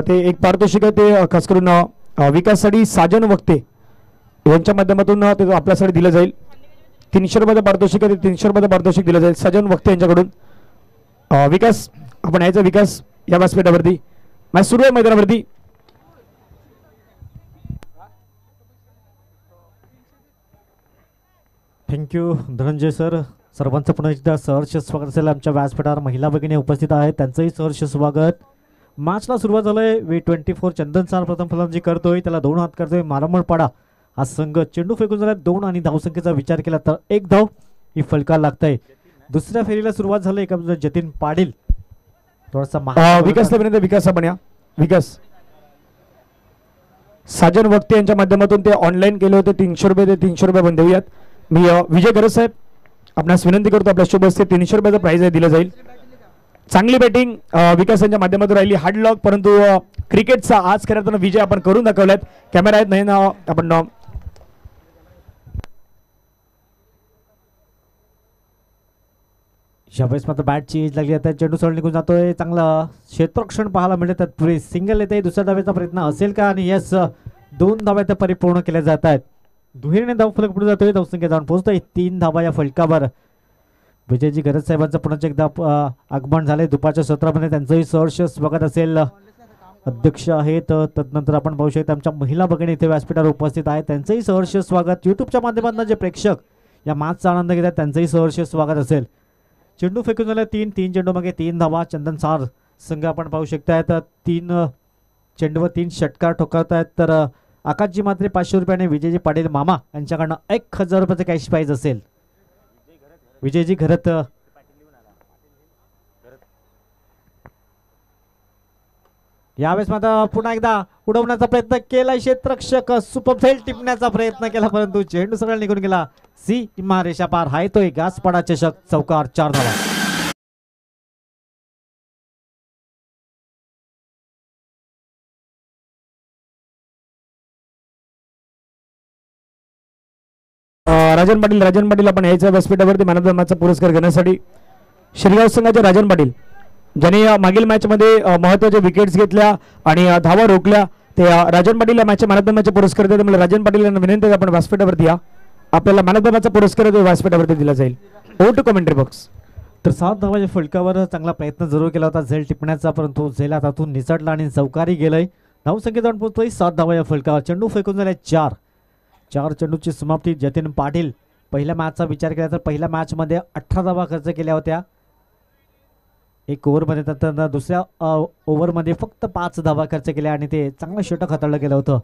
ते एक पारितोषिक आहे ते खास करून विकाससाठी साजन वक्ते यांच्या माध्यमातून ते आपल्यासाठी दिलं जाईल. 300 रुपयाचं पारितोषिक आहे, 300 रुपयाचं पारितोषिक दिलं जाईल साजन वक्ते यांच्याकडून. विकास आपण यायचा विकास या व्यासपीठावरती मॅच सुरू आहे मैदानावरती. Thank you Dhananjay sir. सर्वांचं पुन्हा एकदा सहर्ष स्वागत असेल आमच्या व्यासपीठावर. महिला भगिनी उपस्थित आहेत त्यांचंही सहर्ष स्वागत. मॅचला सुरुवात झालंय. V24 चंदन सार प्रथम फलंदाजी करतोय, त्याला 2 हात करतोय मारमळपाडा हा संघ. चेंडू फेकून झाला 2 आणि धावसंख्येचा विचार केला तर 1 धाव ही फलका लागतंय. दुसऱ्या फेरीला सुरुवात झाली. एका जतीन पाटील थोडासा विकासला विकास आपण या विकास साजन वक्ते यांच्या माध्यमातून ते ऑनलाईन केले होते. 300 रुपये ते 300 रुपये पण देऊयात. मी विजय गरज साहेब आपणास विनंती करतो आपल्या शुभ हस्ते 300 रुपयाचं प्राइज आहे दिलं जाईल. चांगली बॅटिंग विकास यांच्या माध्यमातून राहिली. हार्ड लॉक परंतु क्रिकेटचा आज खऱ्या विजय आपण करून दाखवलात. कॅमेरा आहेत नाही ना आपण यावेळेस मात्र बॅटची एज लागली आता. चेंडू सरळ निघून जातोय. चांगला क्षेत्ररक्षण पाहायला मिळत आहे. पुढे सिंगल येते. दुसऱ्या धावेचा प्रयत्न असेल का आणि यस 2 धावा त्या परिपूर्ण केल्या जात आहेत. दुहेरीने धाव फलक पुढे जातोय. धावसंख्या जाऊन पोहोचतोय 3 धावा या फलकावर. विजयजी गरज साहेबांचं पुन्हा एकदा आगमन झाले दुपारच्या सत्रामध्ये. त्यांचंही सहर्ष स्वागत असेल. अध्यक्ष आहेत. तदनंतर आपण पाहू शकता आमच्या महिला भगिनी इथे व्यासपीठावर उपस्थित आहेत त्यांचंही सहर्ष स्वागत. युट्यूबच्या माध्यमातून जे प्रेक्षक या मॅचचा आनंद घेतात त्यांचंही सहर्ष स्वागत असेल. चेंडू फेकून झाला 3 चेंडू मागे 3 धावा. चंदन सार संघ आपण पाहू शकतायत 3 चेंडूवर 3 षटकार ठोकावतायत. तर आकाशजी मात्र 500 रुपयाने विजयजी पाटील मामा यांच्याकडनं 1000 रुपयाचं कॅश प्राइज असेल. विजयजी घरत यावेळेस मात्र पुन्हा एकदा उडवण्याचा प्रयत्न केला. क्षेत्ररक्षक सुपरफेल टिपण्याचा प्रयत्न केला परंतु चेंडू सरळ निघून गेला. सीमा रेषा पार. हा येतोय गासपाडा चषक. चौकार 4 धावा. राजन पाटील आपण यायचं व्यासपीठावरती मॅन ऑफ द मॅचचा पुरस्कार घेण्यासाठी. शिरगाव संघाचे राजन पाटील ज्यांनी मागील मॅच मध्ये महत्वाचे विकेट्स घेतल्या आणि धावा रोखल्या ते राजन पाटील या मॅचच्या मॅन ऑफ द मॅचचा पुरस्कार देतात. मला राजन पाटील यांना विनंती आहे आपण व्यासपीठावरती या. आपल्याला मॅन ऑफ द मॅचचा पुरस्कार व्यासपीठावरती दिला जाईल. Over to commentary box. तर 7 धावाच्या फलकावर चांगला प्रयत्न जरूर केला होता झेल टिपण्याचा परंतु झेल हातातून निसटला आणि चौकारी गेलंय. धावसंख्या जाऊन पोहोचतोय 7 धावा या फलकावर. चेंडू फेकून झाले 4 चेंडूची समाप्ती. जतीन पाटील पहिल्या मॅचचा विचार केला तर पहिल्या मॅचमध्ये 18 धावा खर्च केल्या होत्या 1 ओव्हरमध्ये. तर दुसऱ्या ओव्हरमध्ये फक्त 5 धावा खर्च केल्या आणि ते चांगलं षटक हाताळलं गेलं होतं.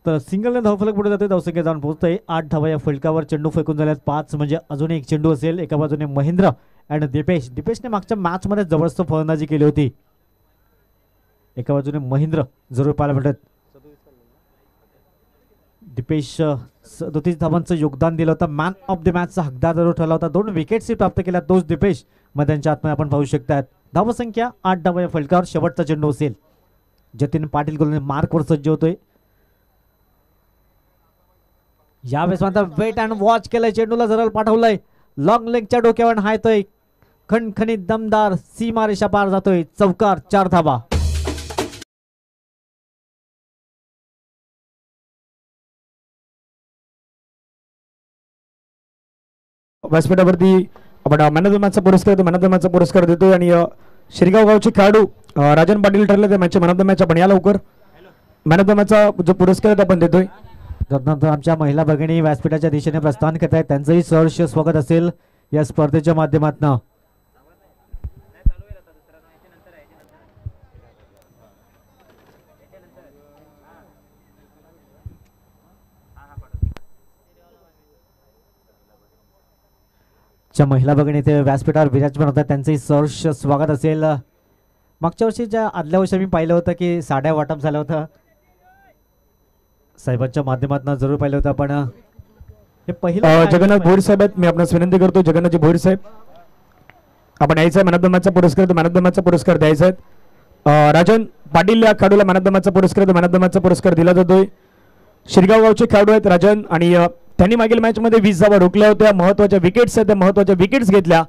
तर सिंगलने धावफलक पुढे जातोय. धावसंख्या जाऊन पोहोचतोय 8 धावा या फलकावर. चेंडू फेकून झाल्यात 5 म्हणजे अजून एक चेंडू असेल. एका बाजूने महेंद्र आणि दिपेशने मागच्या मॅचमध्ये जबरदस्त फलंदाजी केली होती. एका बाजूने महेंद्र जरूर पाहायला भेटत. दिपेश 37 धावांचं योगदान दिलं होतं. मॅन ऑफ द मॅचचा हकदार जरूर ठरला होता. 2 विकेट्स प्राप्त केल्या तोच दिपेश मैदानाच्या आतमध्ये आपण पाहू शकतात. धावसंख्या 8 धावा या फलकावर. शेवटचा चेंडू असेल. जतीन पाटील गोलंदाज मार्कवर सज्ज होतोय. यावेळेस मात्र वेट अँड वॉच केलंय. चेंडूला जरा पाठवलंय. लॉंग लेगच्या डोक्यावर हायतोय. खणखणीत दमदार सीमा रेषा पार जातोय. चौकार 4 धावा. व्यासपीठावरती आपण मॅन ऑफ द मॅचचा पुरस्कार देतोय आणि शिरगाव गावचे खेळाडू राजन पाटील ठरले ते मॅचचे मॅन ऑफ द मॅच. आपण या लवकर मॅन ऑफ द मॅचचा जो पुरस्कार आपण देतोय. त्यानंतर आमच्या महिला भगिनी व्यासपीठाच्या दिशेने प्रस्थान करत आहेत त्यांचंही सहर्ष स्वागत असेल या स्पर्धेच्या माध्यमातून. ज्या महिला भगिनी इथे व्यासपीठावर विराजमान होतात त्यांचंही सहर्ष स्वागत असेल. मागच्या वर्षी ज्या आदल्या वर्षी मी पाहिलं होतं की साड्या वाटप झालं होतं साहेबांच्या माध्यमातून जरूर पाहिलं होतं आपण. हे पहिलं जगन्नाथ भोईर साहेब आहेत. मी आपणास विनंती करतो जगन्नाथजी भोईर साहेब आपण यायचं मॅन ऑफ द मॅचचा पुरस्कार मॅन ऑफ द मॅचचा पुरस्कार द्यायचा आहे. राजन पाटील या खेळाडूला मॅन ऑफ द मॅचचा पुरस्कार दिला जातोय. शिरगाव गावचे खेळाडू आहेत राजन आणि त्यांनी मागील मॅच मध्ये 20 धावा रोखल्या होत्या. महत्वाच्या विकेट्स आहेत त्या महत्वाच्या विकेट्स घेतल्या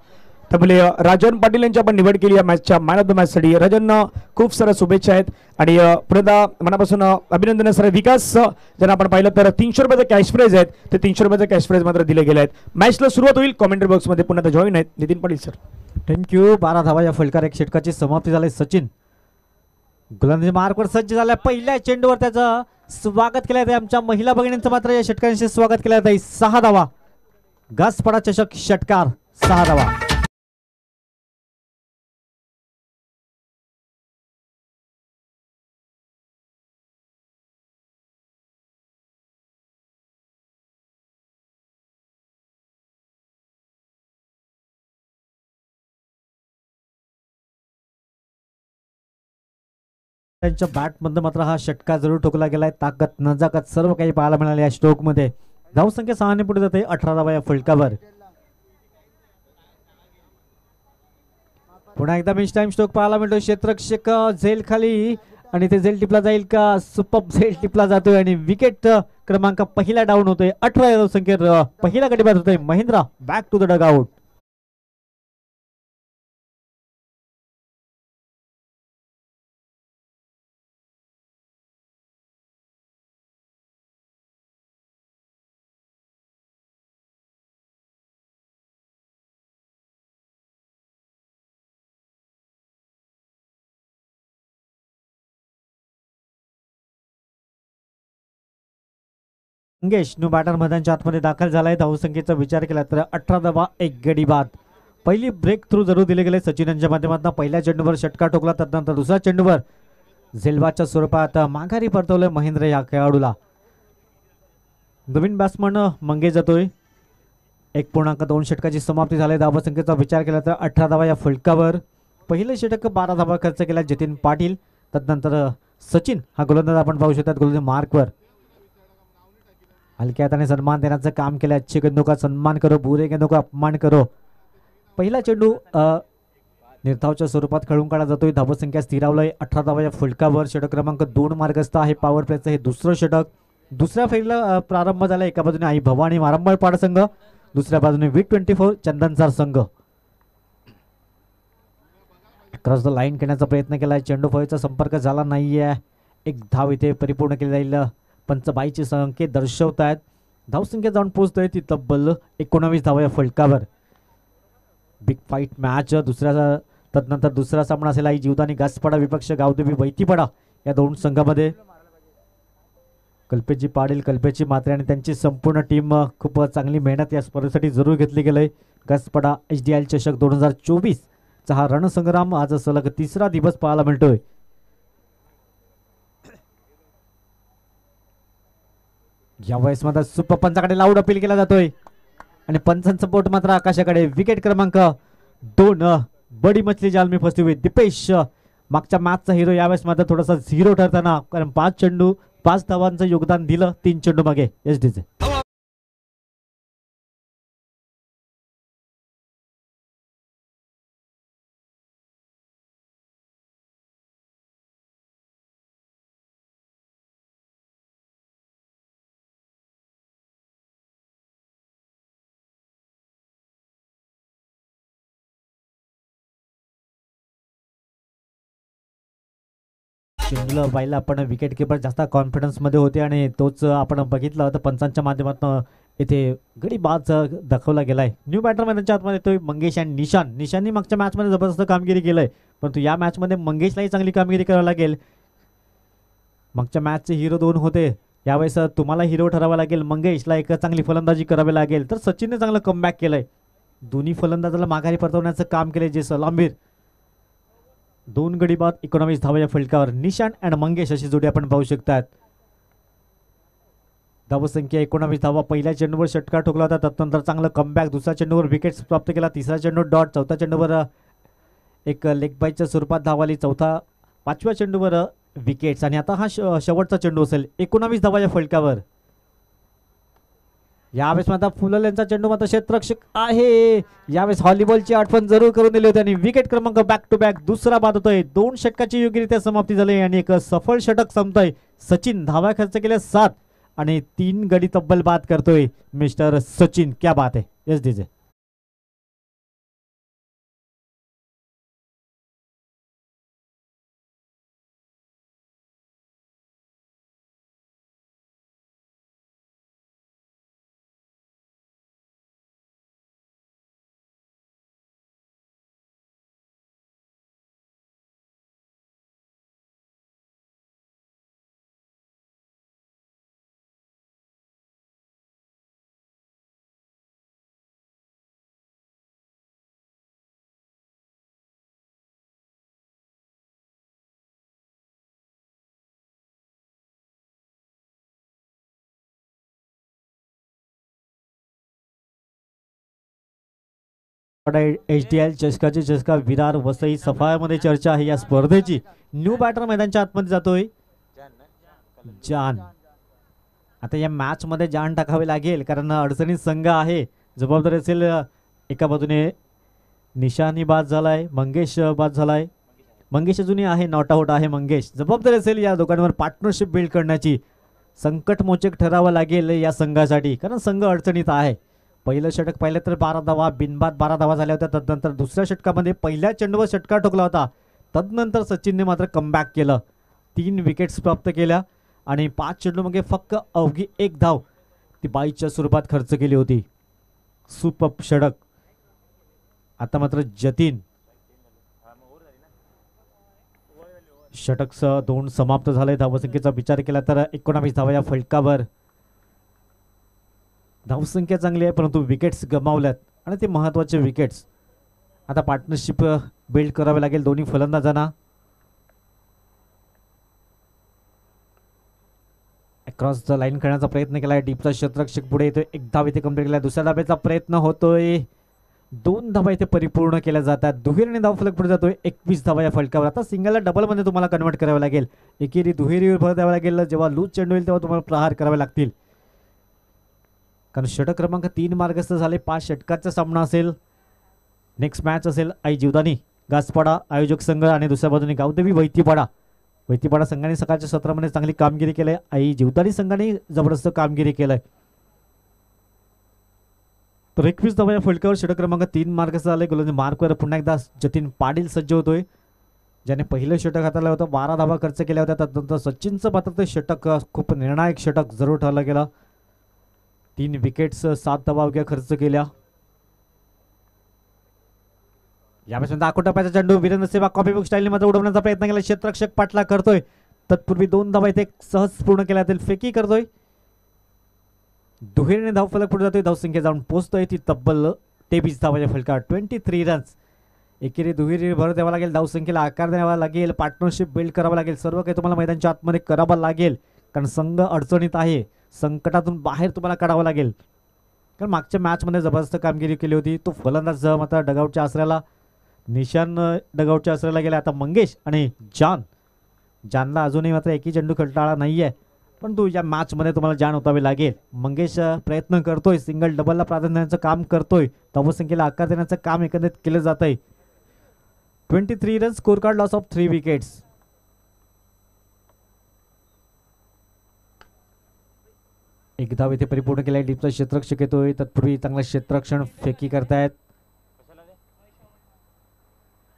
त्यामुळे राजन पाटील यांची आपण निवड केली या मॅचच्या मॅन ऑफ द मॅचसाठी. राजन खूप साऱ्या शुभेच्छा आहेत आणि पुन्हा मनापासून अभिनंदन सर. विकास ज्यांना आपण पाहिलं तर 300 रुपयाचं कॅश प्राइज आहेत, ते 300 रुपयाचं कॅश प्राइज मात्र दिले गेले आहेत. मॅचला सुरुवात होईल. कॉमेंट्री बॉक्समध्ये पुन्हा जॉईन आहेत नितीन पाटील सर. थँक्यू. 12 धावा या फलकार एक षटकाची समाप्ती झाली. सचिन गोलंदाजी मार्कवर सज्ज झाल्या. पहिल्या चेंडूवर त्याचं स्वागत केलं जाते. आमच्या महिला भगिनींचं मात्र या षटकांशी स्वागत केलं जाते. 6 धावा. घासपडा चषक षटकार 6 धावा. त्यांच्या बॅटमधनं मात्र हा षटकार जरूर ठोकला गेलाय. ताकद नजाकत सर्व काही पाहायला मिळाले या स्ट्रोक मध्ये. धावसंख्या 6 ने पुढे जाते. 18 धावा या फलकावर. पुन्हा एकदा मिस टाइम स्ट्रोक पाहायला मिळतो. क्षेत्ररक्षक झेल खाली आणि ते झेल टिपला जाईल का? सुपर झेल टिपला जातोय आणि विकेट क्रमांक पहिला डाऊन होतोय. 18 या धावसंख्येत पहिला गडी बाद होतोय. Mahendra back to the dugout. Mangesh new batter मैदानाच्या आतमध्ये दाखल झालाय. धावसंख्येचा विचार केला तर 18 धावा एक गडी बाद. पहिली ब्रेक थ्रू जरूर दिले गेले सचिन यांच्या माध्यमातून. पहिल्या चेंडूवर षटकार ठोकला. त्यानंतर दुसऱ्या चेंडूवर झेलवाच्या स्वरूपात माघारी परतवलंय महेंद्र या खेळाडूला. नवीन बॅट्समन मंगेश जातोय. 1.2 षटकाची समाप्ती झाली. धावसंख्येचा विचार केला तर 18 धावा या फलकावर. पहिले षटक 12 धावा खर्च केला जतीन पाटील. त्यानंतर सचिन हा गोलंदाज आपण पाहू शकतात गोलंदाज मार्कवर. हलक्या हाताने सन्मान देण्याचं काम केलं. अच्छे गेंदों का सन्मान करो, बुरे गेंदों का अपमान करो. पहिला चेंडू निर्धावच्या स्वरूपात खेळून काढला जातोय. धावसंख्या स्थिरावलंय. 18 धावा या फलकावर. षटक क्रमांक 2 मार्गस्थ आहे. पॉवर प्लेचं हे दुसरं षटक. दुसऱ्या फेरीला प्रारंभ झाला. एका बाजूने आई भवानी मारंबळपाड संघ, दुसऱ्या बाजूने V24 चंदनसार संघ. क्रॉस द लाईन करण्याचा प्रयत्न केलाय. चेंडू फळीचा संपर्क झाला नाहीये. एक धाव इथे परिपूर्ण केली जाईल. पंचबाईचे संकेत दर्शवत आहेत. धावसंख्या जाऊन पोहोचतोय ती तब्बल 19 धावा या फलकावर. Big fight match. तदनंतर दुसरा सामना असेल आई जीवदानी घासपाडा विपक्ष गावदेवी वैतीपाडा या दोन संघामध्ये. कल्पेशजी पाटील, कल्पेशजी म्हात्रे आणि त्यांची संपूर्ण टीम खूप चांगली मेहनत या स्पर्धेसाठी जरूर घेतली गेली. घासपाडा HDL चषक 2024 चा हा रणसंग्राम आज सलग 3रा दिवस पाहायला मिळतोय. या वेळेस मात्र सुपर पंचाकडे लाऊड अपील केला जातोय आणि पंचांचा बोट मात्र आकाशाकडे. विकेट क्रमांक 2 बडी मछली जाल में फसली हुई दीपेश. मागच्या मॅचचा हिरो यावेळेस मात्र थोडासा झिरो ठरताना, कारण 5 धावांचं योगदान दिलं 3 चेंडू मागे SD चे. चेंडूला पाहिलं आपण विकेट किपर जास्त कॉन्फिडन्स मध्ये होते आणि तोच आपण बघितलं तर पंचांच्या माध्यमातून इथे गडी बाद दाखवला गेलाय. न्यू बॅटर मॅनच्या आतमध्ये तो मंगेश आणि निशांनी मागच्या मॅच मध्ये जबरदस्त कामगिरी केलंय, परंतु या मॅच मध्ये मंगेशलाही चांगली कामगिरी करावी लागेल. मागच्या मॅचचे हिरो 2 होते, यावेळेस तुम्हाला हिरो ठरावा लागेल. मंगेशला एक चांगली फलंदाजी करावी लागेल. तर सचिनने चांगलं कमबॅक केलंय. दोन्ही फलंदाजाला माघारी परतवण्याचं काम केलंय जे सलामीर. 2 गडी बाद 19 धावा या फलकावर. निशांत आणि मंगेश अशी जोडी आपण पाहू शकतात. धावसंख्या 19 धावा. पहिल्या चेंडूवर षटकार ठोकला होता, त्यानंतर चांगलं कमबॅक. दुसऱ्या चेंडूवर विकेट्स प्राप्त केला. तिसरा चेंडू डॉट. चौथ्या चेंडूवर एक लेग बाईच्या स्वरूपात धाव आली. 5व्या चेंडूवर विकेट्स आणि आता हा शेवटचा चेंडू असेल. 19 धावा या फलकावर. यावेळेस मात्र फुलल यांचा चेंडू मात्र क्षेत्ररक्षक आहे. यावेळेस व्हॉलीबॉलची आठवण जरूर करून दिली होती आणि विकेट क्रमांक बॅक टू बॅक दुसरा बाद होतोय. 2 षटकाची योग्यरित्या समाप्ती झाली आणि एक सफल षटक संपतोय. सचिन धावा खर्च केल्या 7 आणि 3 गडी तब्बल बाद करतोय मिस्टर सचिन. क्या बात है SD. HDL चषकाची चषका विरार वसई सफायामध्ये चर्चा आहे या स्पर्धेची. न्यू बॅटर मैदानच्या आतमध्ये जातोय जान. आता या मॅच मध्ये जान टाकावे लागेल कारण अडचणीत संघ आहे. जबाबदारी असेल एका बाजूने निशानी बाद झालाय, मंगेश बाद झालाय. मंगेश अजूनही आहे, नॉट आउट आहे मंगेश. जबाबदारी असेल या दोघांवर पार्टनरशिप बिल्ड करण्याची. संकटमोचक ठरावं लागेल या संघासाठी कारण संघ अडचणीत आहे. पहिलं षटक पाहिलं तर 12 धावा बिनबाद 12 धावा झाल्या होत्या. तदनंतर दुसऱ्या षटकामध्ये पहिल्या चेंडूवर षटकार ठोकला होता. तदनंतर सचिनने मात्र कमबॅक केलं, 3 विकेट्स प्राप्त केल्या आणि 5 चेंडूमध्ये फक्त अवघी 1 धाव ती 22च्या स्वरूपात खर्च केली होती. सुपर षटक. आता मात्र जतीन षटक 2 समाप्त झाले. धावसंख्येचा विचार केला तर 19 धावा या फलकावर. धावसंख्या चांगली आहे परंतु विकेट्स गमावल्यात आणि ते महत्त्वाचे विकेट्स. आता पार्टनरशिप बिल्ड करावे लागेल दोन्ही फलंदाजांना. अक्रॉस द लाईन खेळण्याचा प्रयत्न केलाय. डीपचा क्षेत्ररक्षक पुढे येतोय, 1 धाव इथे कंप्लीट केला. दुसऱ्या धाब्याचा प्रयत्न होतोय, 2 धावा इथे परिपूर्ण केल्या जातात. दुहेरीने धाव फलक पुढे जातोय, 21 धावा या फलकावर. आता सिंगलला डबलमध्ये तुम्हाला कन्वर्ट करावे लागेल. एकेरी दुहेरीवर भर द्यावा लागेल. जेव्हा लूज चेंडू येईल तेव्हा तुम्हाला प्रहार करावे लागतील कारण षटक क्रमांक 3 मार्गस्थ झाले. 5 षटकाचा सामना असेल. नेक्स्ट मॅच असेल आई जीवदानी गासपाडा आयोजक संघ आणि दुसऱ्या बाजूने गावदेवी वैतीपाडा संघाने सकाळच्या सत्रामध्ये चांगली कामगिरी केली. आई जीवदानी संघाने जबरदस्त कामगिरी केलंय. तर 21 धावा या फलकावर षटक क्रमांक 3 मार्गस्थ झाले. गोलंदाज मार्कवर पुन्हा एकदा जतीन पाटील सज्ज होतोय, ज्याने पहिलं षटक हाताळलं होतं. 12 धावा खर्च केल्या होत्या. त्यानंतर सचिनचं मात्र ते षटक खूप निर्णायक षटक जरूर ठरलं गेलं. 3 विकेट्स 7 धावा अवघ्या खर्च केल्या. यावेळेस आकोटाप्याचा चेंडू वीरेंद्र सेवा कॉपीबुक स्टाईलने मात्र उडवण्याचा प्रयत्न केला. क्षेत्ररक्षक पाठला करतोय. तत्पूर्वी 2 धावा इथे सहज पूर्ण केल्या. फेकी करतोय. दुहेरीने धाव फलक पुढे जातोय. धावसंख्या जाऊन पोहोचतोय ती तब्बल 23 धावाच्या फलकावर. 23 रन्स. एकेरी दुहेरी भर द्यावा लागेल. धावसंख्येला आकार द्यावा लागेल. पार्टनरशिप बिल्ड करावं लागेल. सर्व काही तुम्हाला मैदानाच्या आतमध्ये करावं लागेल कारण संघ अडचणीत आहे. संकटातून बाहेर तुम्हाला काढावं लागेल कारण मागच्या मॅचमध्ये जबरदस्त कामगिरी केली होती. तो फलंदाज मात्र डगआउटच्या आसऱ्याला निशान डगआउटच्या आसऱ्याला गेला. आता मंगेश आणि जानला अजूनही मात्र एकही चेंडू खलटाळा नाही आहे परंतु या मॅचमध्ये तुम्हाला जान उतावे लागेल. मंगेश प्रयत्न करतोय, सिंगल डबलला प्राधान्य देण्याचं काम करतोय. धावसंख्येला आकार देण्याचं काम एकंदरीत केलं जात आहे. 23 run score card, loss of 3 wickets. एक धाव इथे परिपूर्ण केलाय. डीपचा क्षेत्ररक्षक येतोय. तत्पूर्वी चांगला क्षेत्ररक्षण फेकी करतायत.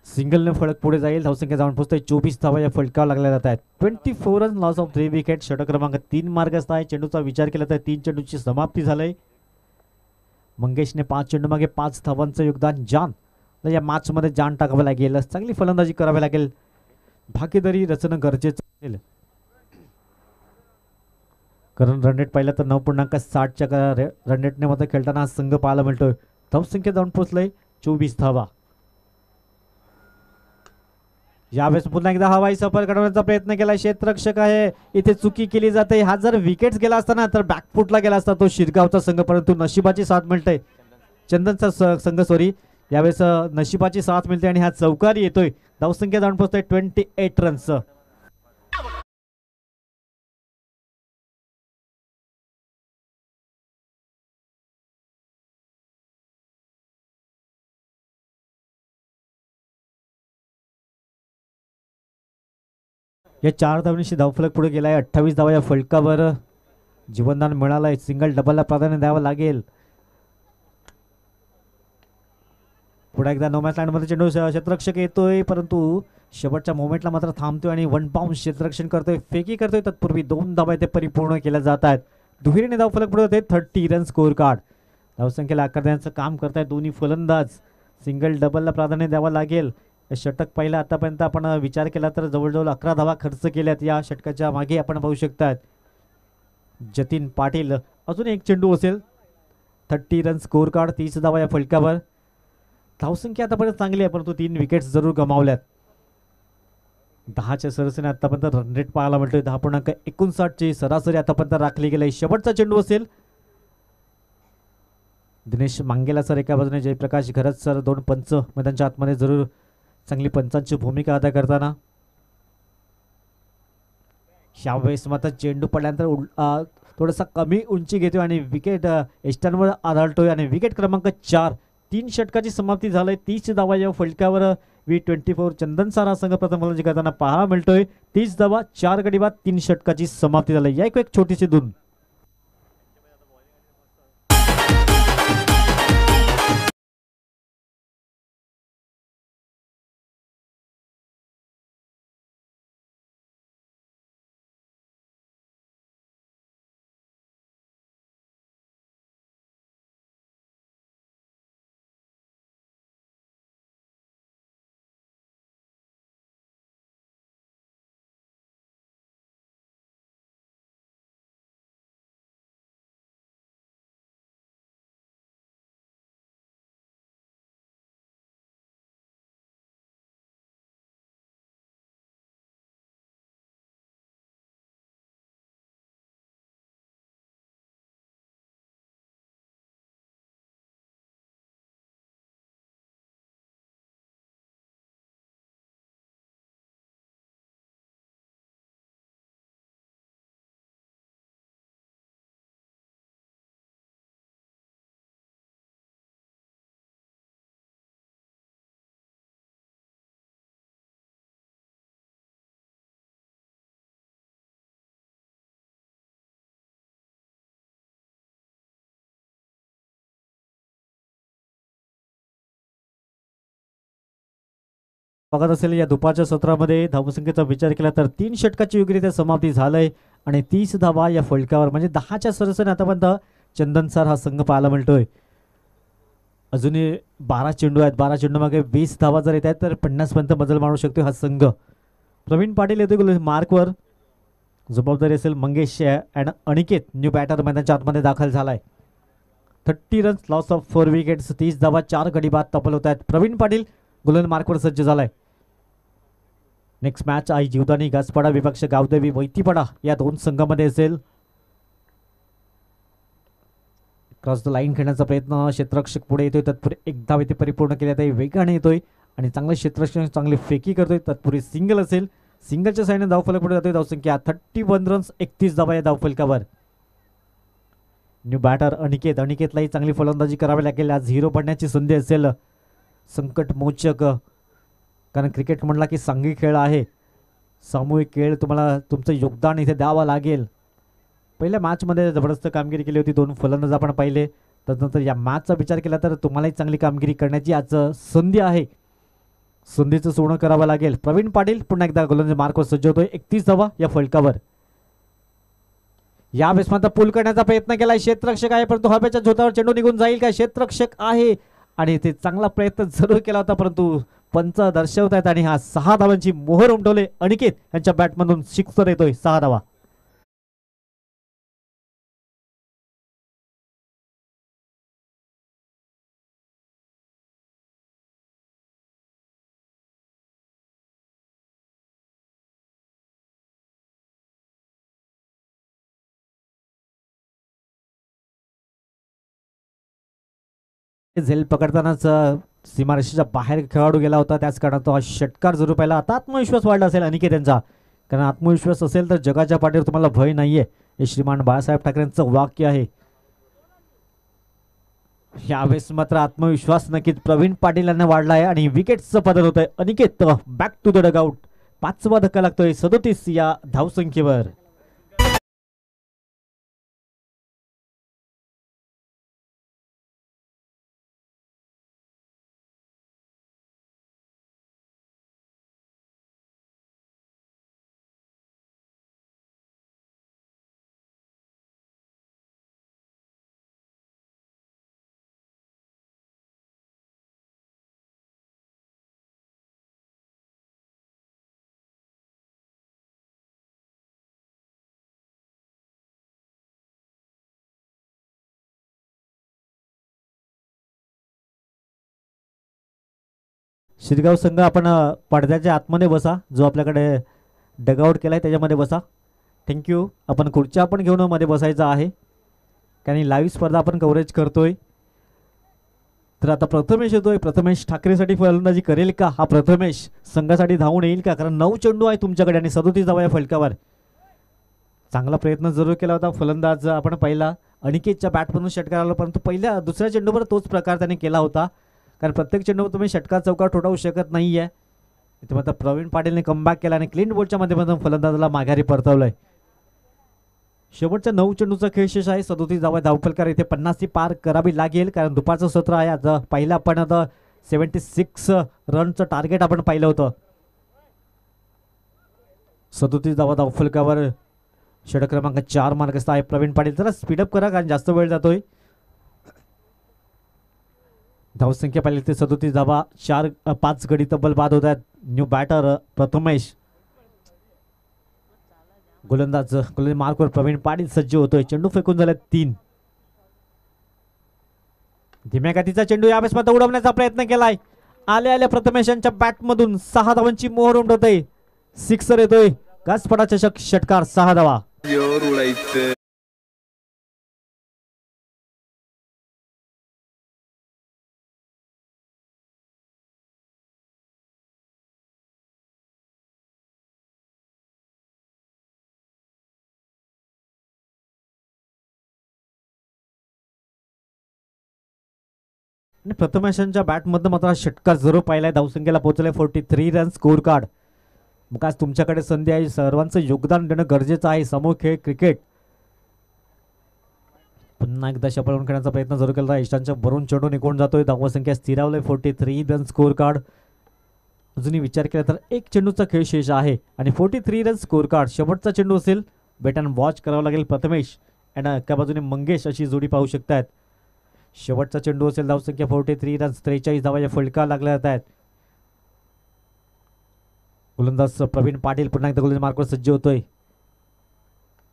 सिंगलने फलक पुढे जाईल. धावसंख्या जाऊन पोहोचतोय. 24 धावा या फलकावर लागल्या जात आहेत. 24 रन, लॉस ऑफ 3 विकेट. षटक क्रमांक 3 मार्गस्थ आहे. चेंडूचा विचार केला तर 3 चेंडूची समाप्ती झाली. मंगेशने 5 चेंडू मागे 5 धावांचं योगदान. जान या मॅच मध्ये जान टाकावं लागेल. चांगली फलंदाजी करावी लागेल. भागीदारी रचणं गरजेचं असेल कारण रनरेट पाहिलं तर 9.60च्या रनरेटने मात्र खेळताना हा संघ पाहायला मिळतोय. धावसंख्या जाऊन पोहोचलंय 24 धावा. यावेळेस पुन्हा एकदा हवाई सफर करण्याचा प्रयत्न केला. क्षेत्ररक्षक आहे, इथे चुकी केली जाते. हा जर विकेट्स गेला असता ना तर बॅकफुटला गेला असता तो शिरगावचा संघ परंतु नशिबाची साथ मिळते. चंदनचा संघ सॉरी यावेळेस नशिबाची साथ मिळते आणि हा चौकारी येतोय. धावसंख्या जाऊन पोहोचतोय 28 रन्स. या 4 धावांशी धावफलक पुढे गेलाय. 28 धावा या फलकावर जीवनदान मिळालंय. सिंगल डबलला प्राधान्य द्यावं लागेल. पुढे एकदा नो मॅच लाईनमध्ये चेंडू क्षेत्ररक्षक येतोय परंतु शेवटच्या मोमेंटला मात्र थांबतोय आणि 1 बाउन्स क्षेत्ररक्षण करतोय. फेकी करतोय. तत्पूर्वी 2 धावा ते परिपूर्ण केल्या जात आहेत. दुहेरीने धावफलक पुढे होते. 30 रन स्कोर कार्ड. धावसंख्येला आकार देण्याचं काम करतायत दोन्ही फलंदाज. सिंगल डबलला प्राधान्य द्यावं लागेल. षटक पहिलं आतापर्यंत आपण विचार केला तर जवळजवळ 11 धावा खर्च केल्यात. या षटकाच्या मागे आपण पाहू शकतात जतीन पाटील. अजून एक चेंडू असेल. 30 रन स्कोर कार्ड. 30 धावा या फलकावर. धावसंख्या आतापर्यंत चांगली आहे परंतु 3 विकेट्स जरूर गमावल्यात. 10च्या सरासरीने आतापर्यंत रन रेट पाहायला मिळतोय. 10.59ची सरासरी आतापर्यंत राखली गेली. शेवटचा चेंडू असेल. दिनेश मांगेला सर एका बाजूने, जयप्रकाश घरत सर, दोन पंच मैदानाच्या आतमध्ये जरूर चांगली पंचांची भूमिका अदा करताना. यावेळेस मात्र चेंडू पडल्यानंतर थोडासा कमी उंची घेतोय आणि विकेट एस्टनवर आदळतोय आणि विकेट क्रमांक 4. 3 षटकाची समाप्ती झाली. 30 धावा या फलकावर V24 चंदनसार हा संघ प्रथम फलंदाजी करताना पाहायला मिळतोय. 30 धावा 4 गडी बाद 3 षटकाची समाप्ती झाली. या एक छोटीशी धून. बघत असेल या दुपारच्या सत्रामध्ये धावसंख्येचा विचार केला तर 3 षटकाची योग्यरित्या समाप्ती झालंय आणि 30 धावा या फलकावर म्हणजे 10च्या सरसने आतापर्यंत चंदनसार हा संघ पाहायला मिळतोय. अजूनही 12 चेंडू आहेत. 12 चेंडू मागे 20 धावा जर येत आहेत तर 50 पर्यंत बदल मारू शकतो हा संघ. प्रवीण पाटील येतोय मार्कवर. जबाबदारी असेल Mangesh and Aniket new batter मैदानाच्या आतमध्ये दाखल झालाय. 30 रन्स, लॉस ऑफ 4 विकेट्स, 30 धावा 4 गडी बाद तपल होत आहेत. प्रवीण पाटील गोलन मार्कवर सज्ज झालाय. नेक्स्ट मॅच आई जीवदानी गासपाडा विपक्ष गावदेवी वैतीपाडा या 2 संघामध्ये असेल. क्रॉस द लाईन खेळण्याचा प्रयत्न, क्षेत्ररक्षक पुढे येतोय, तत्पूर्वी एक धाव इथे परिपूर्ण केल्यात. वेगाने येतोय आणि चांगले क्षेत्ररक्षक चांगली फेकी करतोय. तत्पूर्वी सिंगल असेल. सिंगलच्या साईडने धावफलक पुढे जातोय. धावसंख्या 31 रन्स, 31 धावा या धावफलकावर. न्यू बॅटर अनिकेतलाही चांगली फलंदाजी करावी लागेल. आज हिरो बनण्याची संधी असेल. संकट मोचक, कारण क्रिकेट म्हणला की सांघिक खेळ आहे, सामूहिक खेळ. तुम्हाला तुमचं योगदान इथे द्यावं लागेल. पहिल्या मॅचमध्ये जबरदस्त कामगिरी केली होती. 2 फलंदाज आपण पाहिले. त्यानंतर या मॅचचा विचार केला तर तुम्हालाही चांगली कामगिरी करण्याची आज संधी आहे. संधीचं सोनं करावं लागेल. प्रवीण पाटील पुन्हा एकदा गोलंदाज मार्कवर सज्ज होतोय. 31 धावा या फलकावर. या बेसमाता पूल करण्याचा प्रयत्न केलाय. क्षेत्ररक्षक आहे परंतु हवेच्या झोतावर चेंडू निघून जाईल का? क्षेत्ररक्षक आहे आणि ते चांगला प्रयत्न जरूर केला होता परंतु पंच दर्शवत आहेत आणि हा 6 धावांची मोहर उमटवले. अनिकेत यांच्या बॅटमधून सिक्सर येतोय. 6 धावा. झेल पकडतानाच सीमारेषेच्या बाहेर खेळाडू गेला होता. त्याच कारणात तो हा षटकार जरूर पाहिला. आता आत्मविश्वास वाढला असेल अनिकेत यांचा, कारण आत्मविश्वास असेल तर जगाच्या पाठीवर तुम्हाला भय नाहीये, हे श्रीमान बाळासाहेब ठाकरेंचं वाक्य आहे. यावेळेस मात्र आत्मविश्वास नक्कीच प्रवीण पाटील यांना वाढला आहे आणि विकेटचं पतन होत आहे. Aniket back to the dugout. 5वा धक्का लागतोय 37 या धावसंख्येवर. शिरगाव संघ आपण पडद्याच्या आतमध्ये बसा. जो आपल्याकडे डगआउट केलाय त्याच्यामध्ये बसा. थँक्यू. आपण खुर्च्या पण घेऊन मध्ये बसायचं आहे, कारण लाईव्ह स्पर्धा आपण कव्हरेज करतोय. तर आता प्रथमेश येतोय. प्रथमेश ठाकरेसाठी फलंदाजी करेल का? हा प्रथमेश संघासाठी धावून येईल का? कारण 9 चेंडू आहे तुमच्याकडे आणि 37 धावा या फलकावर. चांगला प्रयत्न जरूर केला होता फलंदाज आपण पाहिला अनिकेतच्या बॅटमधून षटकार आला, परंतु दुसऱ्या चेंडूवर तोच प्रकार त्याने केला होता. कारण प्रत्येक चेंडूवर तुम्ही षटकार चौकार ठोठावू शकत नाहीये. इथे मात्र प्रवीण पाटीलने कमबॅक केला आणि क्लीन बोलच्या माध्यमातून फलंदाजाला माघारी परतवलंय. शेवटच्या 9 चेंडूचा खेळ शेष आहे. 37 धावा धावफलकार इथे 50 पार करावी लागेल, कारण दुपारचं सत्र आहे. आता पहिला आपण आता 76 रनचं टार्गेट आपण पाहिलं होतं. 37 धावा धावफलकावर षटक क्रमांक 4 मार्कस्थ आहे प्रवीण पाटील. जरा स्पीडअप करा कारण जास्त वेळ जातोय. धावसंख्या पाहिली ते 37 धावा, 5 गडी तब्बल बाद होत आहेत. न्यू बॅटर प्रथमेश, गोलंदाज मार्कवर प्रवीण पाटील सज्ज होतोय. चेंडू फेकून झाले 3. धीम्या गतीचा चेंडू यावेळेस मात्र उडवण्याचा प्रयत्न केलाय. आल्या प्रथमेश यांच्या बॅटमधून 6 धावांची मोहर उमटवतोय. सिक्सर येतोय. गासपडा चषक षटकार 6 धावा. आणि प्रथमेशांच्या बॅटमधनं मात्र षटकार जरूर पाहिलाय. धावसंख्येला पोहोचले 43 रन स्कोर कार्ड. मग आज तुमच्याकडे संधी आहे. सर्वांचं योगदान देणं गरजेचं आहे. समूह खेळ क्रिकेट. पुन्हा एकदा शपळून खेळण्याचा प्रयत्न जरूर केला. इष्टांच्या भरून चेंडू निघून जातोय. धावसंख्या स्थिरावलंय 43 रन स्कोर कार्ड. अजूनही विचार केला तर एक चेंडूचा खेळ शेष आहे आणि 43 रन स्कोर कार्ड. शेवटचा चेंडू असेल. बेट अँड वॉच करावं लागेल. प्रथमेश आणि एका बाजूने मंगेश अशी जोडी पाहू शकतात. शेवटचा चेंडू असेल. धावसंख्या 43 रन, 43 धावा या फलका लागल्या जात आहेत. गोलंदाज प्रवीण पाटील पुन्हा एकदा गोलंदाज मार्कवर सज्ज होतोय.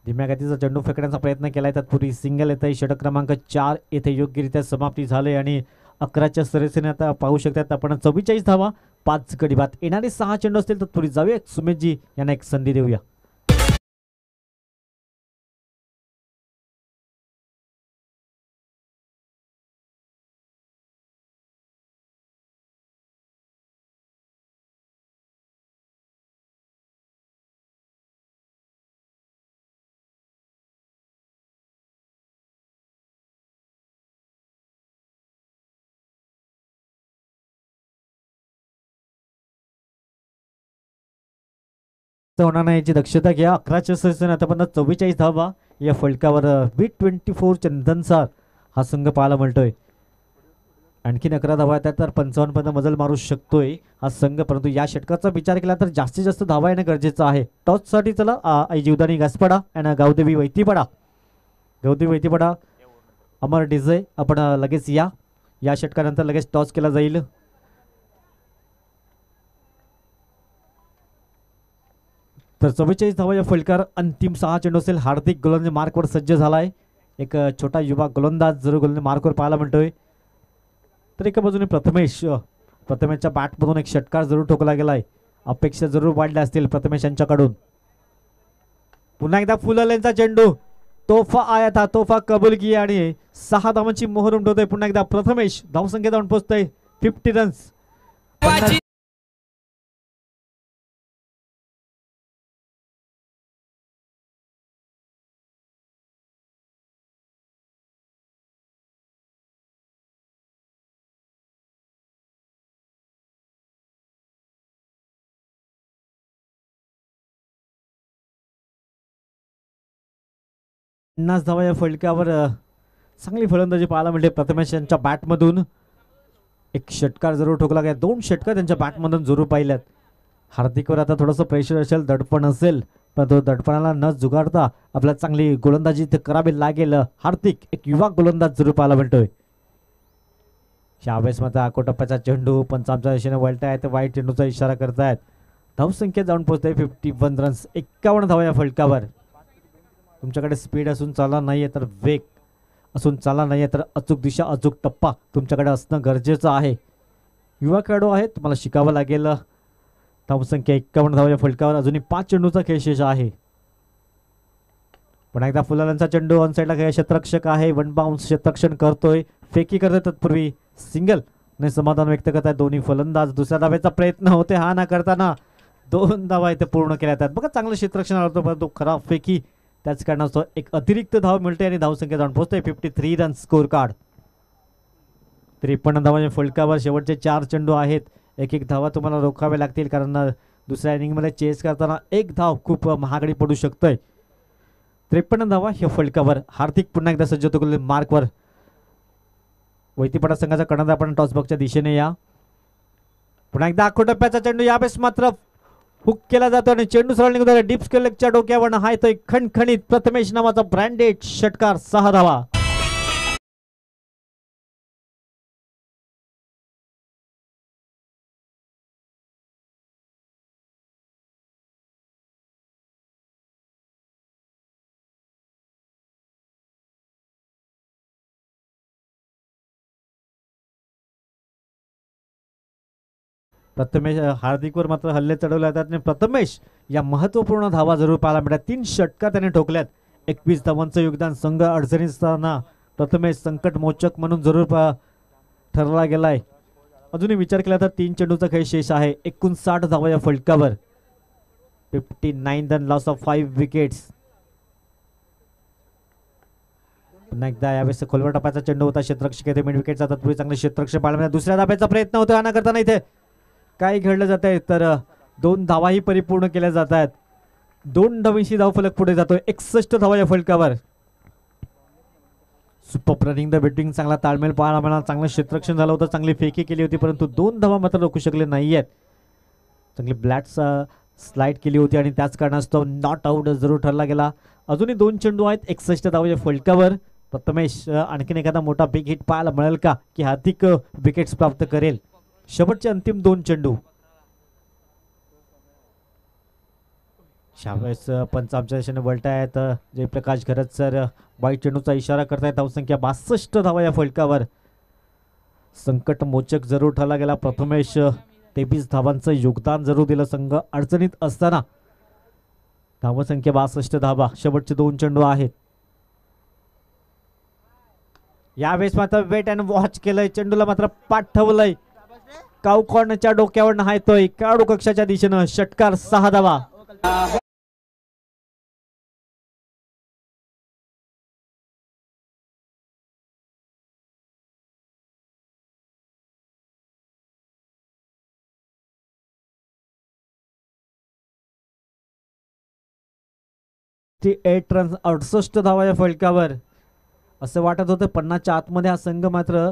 धीम्या गतीचा चेंडू फेकण्याचा प्रयत्न केलाय. तत्पूर्वी सिंगल येत आहे. षटक क्रमांक 4 येथे योग्यरित्या समाप्ती झाली आणि 11च्या सरेसरीने आता पाहू शकतात आपण 44 धावा, 5 गडी बाद. येणारे 6 चेंडू असतील. तत्पूर्वी जाऊया सुमेशजी यांना एक संधी देऊया. होणार नाही याची दक्षता घ्या. 11च्या सरेसरीने आतापर्यंत 44 धावा या फलकावर B24 चंदनसार हा संघ पाहायला मिळतोय. आणखीन 11 धावा येतात तर 55 पर्यंत मजल मारू शकतोय हा संघ, परंतु या षटकाचा विचार केला तर जास्तीत जास्त धावा येणं गरजेचं आहे. टॉससाठी चला आई जीवदानी गासपडा आणि गावदेवी वैतीपडा. गावदेवी वैतीपडा अमर डिझे आपण लगेच या षटकानंतर लगेच टॉस केला जाईल. तर 44 धावा या फलकार. अंतिम 6 चेंडू असेल. हार्दिक गोलंदाज मार्कवर सज्ज झालाय. एक छोटा युवा गोलंदाज जरूर गोलंदाज मार्कवर पाहायला मिळतोय. तर एका बाजूने प्रथमेशच्या बॅटमधून एक षटकार जरूर ठोकला गेलाय. अपेक्षा जरूर वाढल्या असतील प्रथमेश यांच्याकडून. पुन्हा एकदा फुललेंचा चेंडू. तोफा आया था, तोफा कबूल की आणि 6 धावांची मोहर उमटवतोय. पुन्हा एकदा प्रथमेश धावसंख्या जाऊन पोहोचतोय 50 रन्स. पन्नास धावा या फलकावर चांगली फलंदाजी पाहायला मिळते प्रथमेश यांच्या बॅटमधून. एक षटकार जरूर ठोकला गेला. 2 षटकार त्यांच्या बॅटमधून जरूर पाहिल्यात. हार्दिकवर आता थोडंसं प्रेशर असेल, दडपण असेल, पण तो दडपणाला न जुगाडता आपल्याला चांगली गोलंदाजी ते करावी लागेल. हार्दिक एक युवा गोलंदाज जरूर पाहायला मिळतोय. यावेळेस मात्र आकोटप्प्याचा चेंडू पंचांच्या दिशेने वळता आहे. वाईट चेंडूचा इशारा करतायत. धावसंख्या जाऊन पोहोचते 51 रन्स. 51 धावा या फलकावर. तुमच्याकडे स्पीड असून चालला नाहीये तर वेग असून चालला नाहीये तर अचूक दिशा, अचूक टप्पा तुमच्याकडे असणं गरजेचं आहे. युवा खेळाडू आहेत, तुम्हाला शिकावं लागेल. धावसंख्या 51 धावा या फलकावर. अजूनही 5 चेंडूचा खेळ शेष आहे. पुन्हा एकदा फुलांचा चेंडू ऑन साईडला क्षेत्ररक्षक आहे. वन बाउन्स क्षेत्ररक्षण करतोय. फेकी करते तत्पूर्वी सिंगल ने समाधान व्यक्त करत आहेत दोन्ही फलंदाज. दुसऱ्या धाब्याचा प्रयत्न होते हा ना करताना 2 धावा इथे पूर्ण केल्या जातात. बघा चांगलं क्षेत्ररक्षण आलं परंतु खराब फेकी त्याच कारणास्तव एक अतिरिक्त धाव मिळते आणि धावसंख्या जाऊन पोहोचते 53 रन स्कोर कार्ड. 53 धावांच्या फलकावर शेवटचे 4 चेंडू आहेत. एक धावा तुम्हाला रोखावे लागतील कारण दुसऱ्या इनिंगमध्ये चेस करताना एक धाव खूप महागडी पडू शकतोय. 53 धावा ह्या फलकावर. हार्दिक पुन्हा एकदा सज्ज होतो मार्कवर. वैतीपाडा संघाचा कर्णधार आपण टॉसबॉक्सच्या दिशेने या. पुन्हा एकदा आखो टप्प्याचा चेंडू यावेळेस मात्र हुक केला जातो आणि चेंडू सरळ निघतो डीप स्केलच्या डोक्यावर हाय तो एक खणखणीत प्रथमेश नावाचा ब्रँडेड षटकार 6 धावा. प्रथमेश हार्दिकवर मात्र हल्ले चढवले जातात आणि प्रथमेश या महत्वपूर्ण धावा जरूर पाहायला मिळतात. 3 षटकार त्याने ठोकल्यात. 21 धावांचं योगदान. संघ अडचणीत असताना प्रथमेश संकटमोचक म्हणून जरूर ठरला गेलाय. अजूनही विचार केला तर 3 चेंडूचा खेळ शेष आहे. 59 धावा या फलकावर. 59 रन लॉस ऑफ 5 विकेट्स. पुन्हा एकदा यावेळेस खोलवर टप्प्याचा चेंडू होता. क्षेत्ररक्षक येथे मिड विकेट जातात. पुढे चांगले क्षेत्ररक्षक पाहायला मिळतात. दुसऱ्या धाब्याचा प्रयत्न होतो आणा करताना इथे काय घडलं जात आहे तर 2 धावाही परिपूर्ण केल्या जात आहेत. 2 धावांशी धावफलक पुढे जातोय. 61 धावा या फलकावर. Super running the batting. चांगला ताळमेळ पाहायला मिळाला. चांगलं क्षेत्ररक्षण झालं होतं. चांगली फेकी केली होती परंतु 2 धावा मात्र रोखू शकले नाहीयेत. चांगली ब्लॅट स्लाइड केली होती आणि त्याच कारणास्तव नॉट आउट जरूर ठरला गेला. अजूनही 2 चेंडू आहेत. 61 धावा या फलकावर. प्रथमेश आणखीन एखादा मोठा बिग हिट पाहायला मिळेल का की हार्दिक विकेट्स प्राप्त करेल. शेवटचे अंतिम 2 चेंडू. शावेस पंच आमच्या दिशेने वळत आहेत. जयप्रकाश घरत सर वाईट चेंडूचा इशारा करतायत. धावसंख्या 62 धावा या फलकावर. संकट मोचक जरूर ठरला गेला. प्रथमेश 23 धावांचं योगदान जरूर दिलं संघ अडचणीत असताना. धावसंख्या 62 धावा. शेवटचे 2 चेंडू आहेत. यावेळेस मात्र वेट अँड वॉच केलंय. चेंडूला मात्र पाठवलंय. काउकॉर्नच्या डोक्यावर नाहायतोय. खेळाडू कक्षाच्या दिशेनं षटकार 6 धावा. ती 8 रन 68 धावा या फलकावर. असं वाटत होतं 50च्या आतमध्ये हा संघ मात्र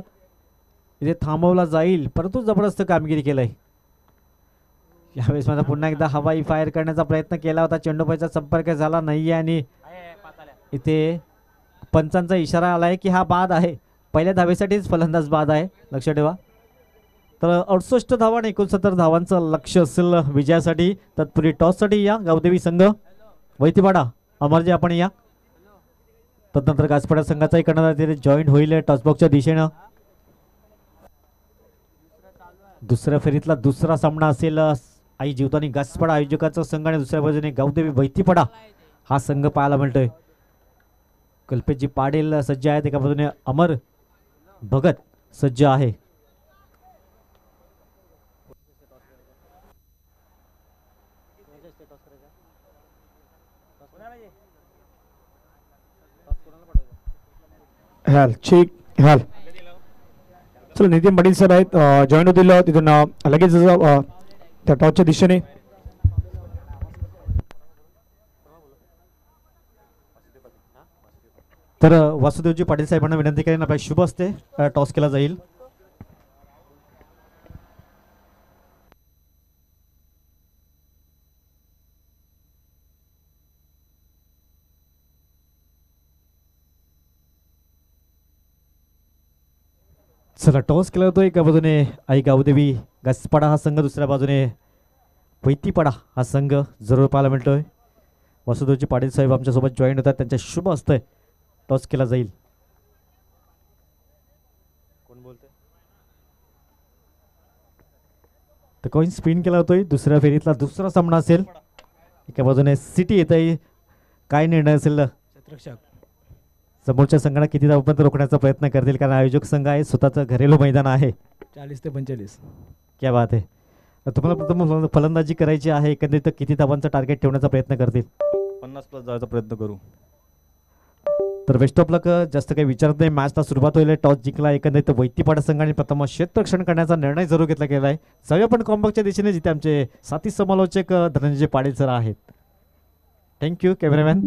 इथे थांबवला जाईल परंतु जबरदस्त कामगिरी केलंय. यावेळेस मात्र पुन्हा एकदा हवाई फायर करण्याचा प्रयत्न केला होता. चेंडूपाईचा संपर्क झाला नाहीये आणि इथे पंचांचा इशारा आलाय की हा बाद आहे. पहिल्या धावेसाठीच फलंदाज बाद आहे लक्ष ठेवा. तर 68 धावा आणि 69 धावांचं लक्ष असेल विजयासाठी. तत्पूर्वी टॉससाठी या गावदेवी संघ. वैतीपाडा अमरजी आपण या. तदनंतर गासपाडा संघाचाही कर्णधार तिथे जॉईंट होईल टॉसबॉक्सच्या दिशेनं. दुसऱ्या फेरीतला दुसरा सामना असेल आई जीवतानी गासपाडा आयोजकाचा संघ आणि दुसऱ्या बाजूने गावदेवी वैतीपाडा हा संघ पाहायला मिळतोय. कल्पेशजी पाटील सज्ज आहेत. एका बाजूने अमर भगत सज्ज आहे. हॅल चला नितीन पाटील सर आहेत जॉईन होतील तिथून लगेच त्या टॉसच्या दिशेने. तर वासुदेवजी पाटील साहेबांना विनंती करेन आपल्या शुभ असते टॉस केला जाईल. चला टॉस केला होतो. एका बाजूने आई गावदेवी गासपाडा हा संघ. दुसऱ्या बाजूने वैतीपाडा हा संघ जरूर पाहायला मिळतोय. वासुदेवजी पाटील साहेब आमच्यासोबत जॉईन होतात. त्यांच्या शुभ असतंय टॉस केला जाईल. कोण बोलतोय तर कॉइन स्पिन केला होतोय. दुसऱ्या फेरीतला दुसरा सामना असेल. एका बाजूने सिटी येत आहे. काय निर्णय असेल समोरच्या संघाला किती धावांपर्यंत रोखण्याचा प्रयत्न करतील, कारण आयोजक संघ आहे, स्वतःचं घरेलू मैदान आहे. 40 ते 45. क्या बात आहे. तुम्हाला प्रथम फलंदाजी करायची आहे, एकंदरीत किती धावांचा टार्गेट ठेवण्याचा प्रयत्न करतील? 50+ जायचा प्रयत्न करू. तर बेस्ट ऑफ लक. जास्त काही विचारत नाही, मॅचला सुरुवात होईल. टॉस जिंकला एकंदरीत वैतीपाडा संघाने प्रथम क्षेत्ररक्षण करण्याचा निर्णय जरूर घेतला गेला आहे. जाऊया पण कॉम्बॅकच्या दिशेने, जिथे आमचे साथी समालोचक धनंजय पाटील सर आहेत. Thank you cameraman.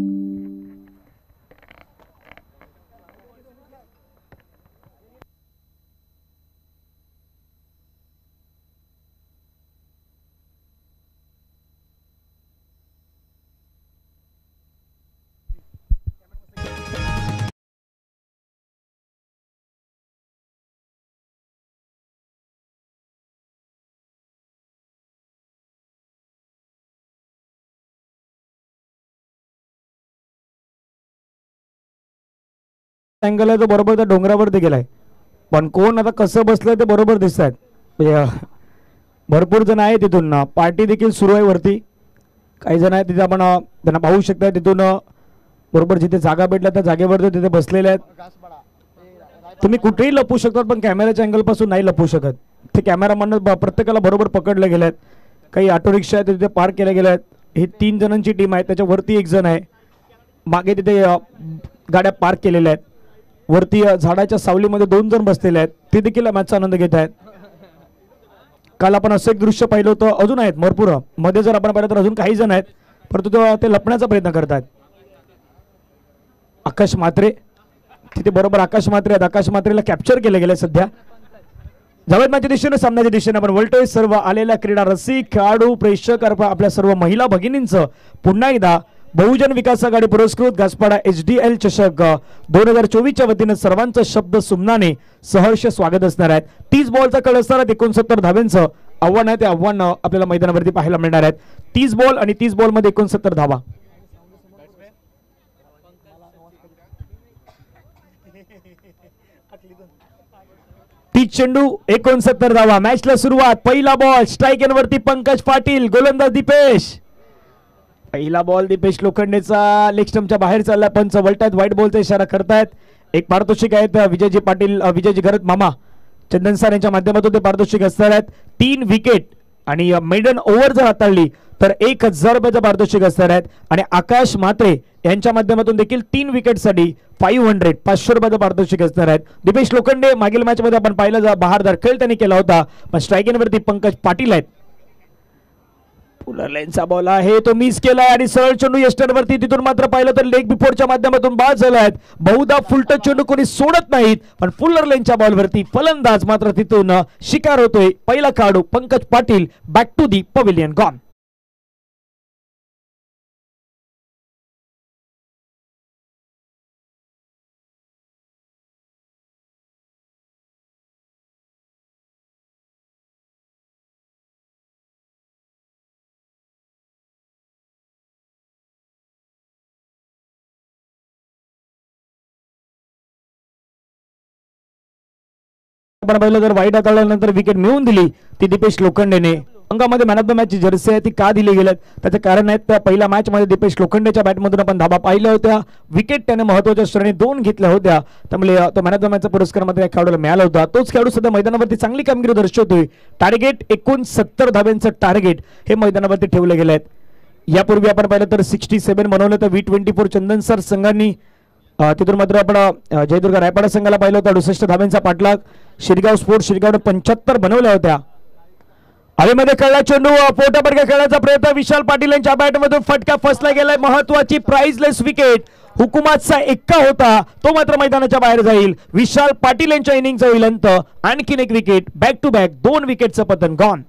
अँगल आहे तो बरोबर त्या डोंगरावरती गेलाय, पण कोण आता कसं बसलंय ते बरोबर दिसत आहेत. भरपूर जण आहे तिथून. पार्टी देखील सुरू आहे वरती. काही जण आहेत तिथे, आपण त्यांना पाहू शकता. तिथून बरोबर जिथे जागा भेटल्या त्या जागेवरती तिथे बसलेले आहेत. तुम्ही कुठेही लपू शकतात, पण कॅमेऱ्याच्या अँगल पासून नाही लपू शकत. ते कॅमेरामॅन प्रत्येकाला बरोबर पकडले गेले आहेत. काही ऑटो रिक्षा आहेत तिथे पार्क केल्या गेल्या आहेत. ही 3 जणांची टीम आहे, त्याच्यावरती 1 जण आहे. मागे तिथे गाड्या पार्क केलेल्या आहेत. वरती झाडाच्या सावलीमध्ये 2 जण बसलेले आहेत, ते देखील मॅचचा आनंद घेत आहेत. काल आपण असं एक दृश्य पाहिलं होतं. अजून आहेत भरपूर मध्ये, जर आपण पाहिलं तर अजून काही जण आहेत, परंतु ते लपण्याचा प्रयत्न करतात. आकाश म्हात्रे तिथे बरोबर, आकाश म्हात्रे आहेत. आकाश म्हात्रेला कॅप्चर केले गेले सध्या. जावेद मॅचच्या दिशेने, सामन्याच्या दिशेने आपण बोलतोय. सर्व आलेल्या क्रीडा रसिक, खेळाडू, प्रेक्षक, आपल्या सर्व महिला भगिनींचं पुन्हा एकदा बहुजन विकास आघाडी पुरस्कृत घासपाडा HDL चषक 2024च्या वतीने सर्वांचं शब्द सुमनाने सहर्ष स्वागत असणार आहे. 30 बॉलचा कळ असणार आहे. 69 धावांचं आव्हान आहे. ते आव्हान आपल्याला मैदानावरती पाहायला मिळणार आहेत. 30 बॉल आणि 30 बॉल मध्ये 69 धावा. चेंडू 69 धावा. मॅचला सुरुवात. पहिला बॉल स्ट्राईक एंड वरती पंकज पाटील, गोलंदाज दीपेश. पहिला बॉल दीपेश लोखंडेचा लेग स्टंपच्या बाहेर चालला. पंच वळतायत, व्हाईट बॉलचा इशारा करतायत. एक पारितोषिक आहेत विजयजी पाटील, विजयजी घरत मामा चंदन सर यांच्या माध्यमातून ते पारितोषिक असणार आहेत. 3 विकेट आणि मेडन ओव्हर जर हाताळली तर 1000 रुपयाचं पारितोषिक असणार आहेत. आणि आकाश म्हात्रे यांच्या माध्यमातून देखील 3 विकेटसाठी 500 रुपयाचं पारितोषिक असणार आहेत. दीपेश लोखंडे मागील मॅच मध्ये आपण पाहिलं, बहारदार खेळ त्यांनी केला होता, पण स्ट्राईक एंड वरती पंकज पाटील आहेत. पुलर लाईनचा बॉल आहे, तो मिस केलाय आणि सरळ चेंडू यस्टर वरती. तिथून मात्र पाहिलं तर लेग बिफोरच्या माध्यमातून बाद झालाय. बहुधा फुलटच चेंडू कोणी सोडत नाहीत, पण पुलर लाईनच्या बॉलवरती फलंदाज मात्र तिथून शिकार होतोय. पहिला खेळाडू Pankaj Patil, back to the pavilion gone. आपण पाहिलं तर वाईट हाताळल्यानंतर विकेट मिळवून दिली ती दीपेश लोखंडेने. अंगामध्ये man of the match Jersey आहे ती का दिली गेल्यात त्याचे कारण आहेत. त्या पहिल्या मॅच मध्ये दीपेश लोखंडेच्या बॅटमधून आपण धाबा पाहिल्या होत्या. विकेट त्याने महत्वाच्या श्रेणी 2 घेतल्या होत्या, त्यामुळे तो मॅन ऑफ द मॅचचा पुरस्कार मध्ये या खेळाडूला मिळाला होता. तोच खेळाडू सध्या मैदानावरती चांगली कामगिरी दर्शवतोय. टार्गेट 69 धाब्यांचं टार्गेट हे मैदानावरती ठेवले गेले आहेत. यापूर्वी आपण पाहिलं तर 67 बनवलं तर V24 चंदन सर संघांनी. तिथून मात्र आपण जयदुर्ग रायपाडा संघाला पाहिलं होतं 68 धाब्यांचा पाठलाग. शिरगाव स्पोर्ट्स शिरगावने 75 बनवल्या होत्या. हवेमध्ये खेळला चेंडू, पोटापर्यंत खेळण्याचा प्रयत्न. विशाल पाटील यांच्या बॅटमधून फटका फसला गेलाय. महत्वाची प्राइजलेस विकेट. हुकुमातचा 1 होता, तो मात्र मैदानाच्या बाहेर जाईल. विशाल पाटील यांच्या इनिंगचा होईल अंत. आणखीन एक विकेट. बॅक टू बॅक 2 विकेटचं पतन गॉन.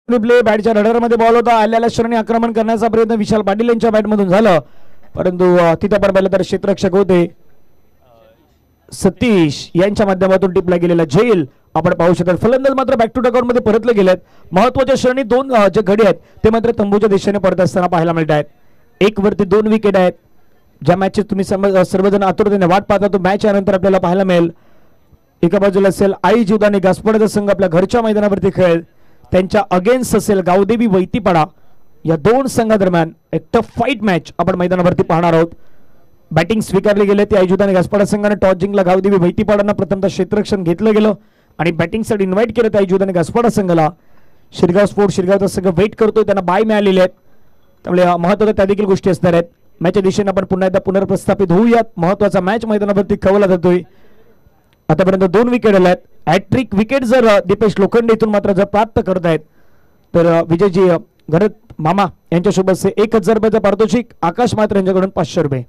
प्ले बॅटच्या रडारमध्ये बॉल होता. आल्याला श्रेणी आक्रमण करण्याचा प्रयत्न विशाल पाटील यांच्या बॅटमधून झालं, परंतु तिथे आपण पाहिलं तर क्षेत्ररक्षक होते सतीश यांच्या माध्यमातून टिपला गेलेला झेल आपण पाहू शकता. फलंदाज मात्र बॅक टू डगआउट मध्ये परतले गेलेत. महत्वाच्या क्षणी दोन जे गडी आहेत ते मात्र तंबूच्या दिशेने परत असताना पाहायला मिळत आहेत. एक वरती 2 विकेट आहेत. ज्या मॅचचे तुम्ही सर्वजण आतुरतेने वाट पाहता तो मॅच यानंतर आपल्याला पाहायला मिळेल. एका बाजूला असेल आई जीवदानी घासपाडाचा संघ आपल्या घरच्या मैदानावरती खेळेल. त्यांच्या अगेन्स्ट असेल गावदेवी वैतीपाडा. या दोन संघादरम्यान एक टफ फाईट मॅच आपण मैदानावरती पाहणार आहोत. बॅटिंग स्वीकारली गेली ती आई जीवदानी घासपाडा संघाने. टॉस जिंकला गावदेवी वैतीपाडांना. प्रथमतः क्षेत्ररक्षण घेतलं गेलं आणि बॅटिंगसाठी इन्व्हाइट केलं आई जीवदानी घासपाडा संघाला. शिरगाव स्पोर्ट शिरगावचा संघ वेट करतोय. त्यांना बाय मिळालेले आहेत. त्यामुळे महत्त्वाच्या त्या देखील गोष्टी असणार आहेत. मॅचच्या दिशेने आपण पुन्हा एकदा पुनर्प्रस्थापित होऊयात. महत्त्वाचा मॅच मैदानावरती खेळवला जातोय. आतापर्यंत 2 विकेट आल्या आहेत. हॅट्रिक विकेट जर दीपेश लोखंडे इथून मात्र जर प्राप्त करत आहेत तर विजयजी घरत मामा यांच्यासोबत 1000 रुपयाचा पारितोषिक. आकाश मात्र यांच्याकडून 500 रुपये.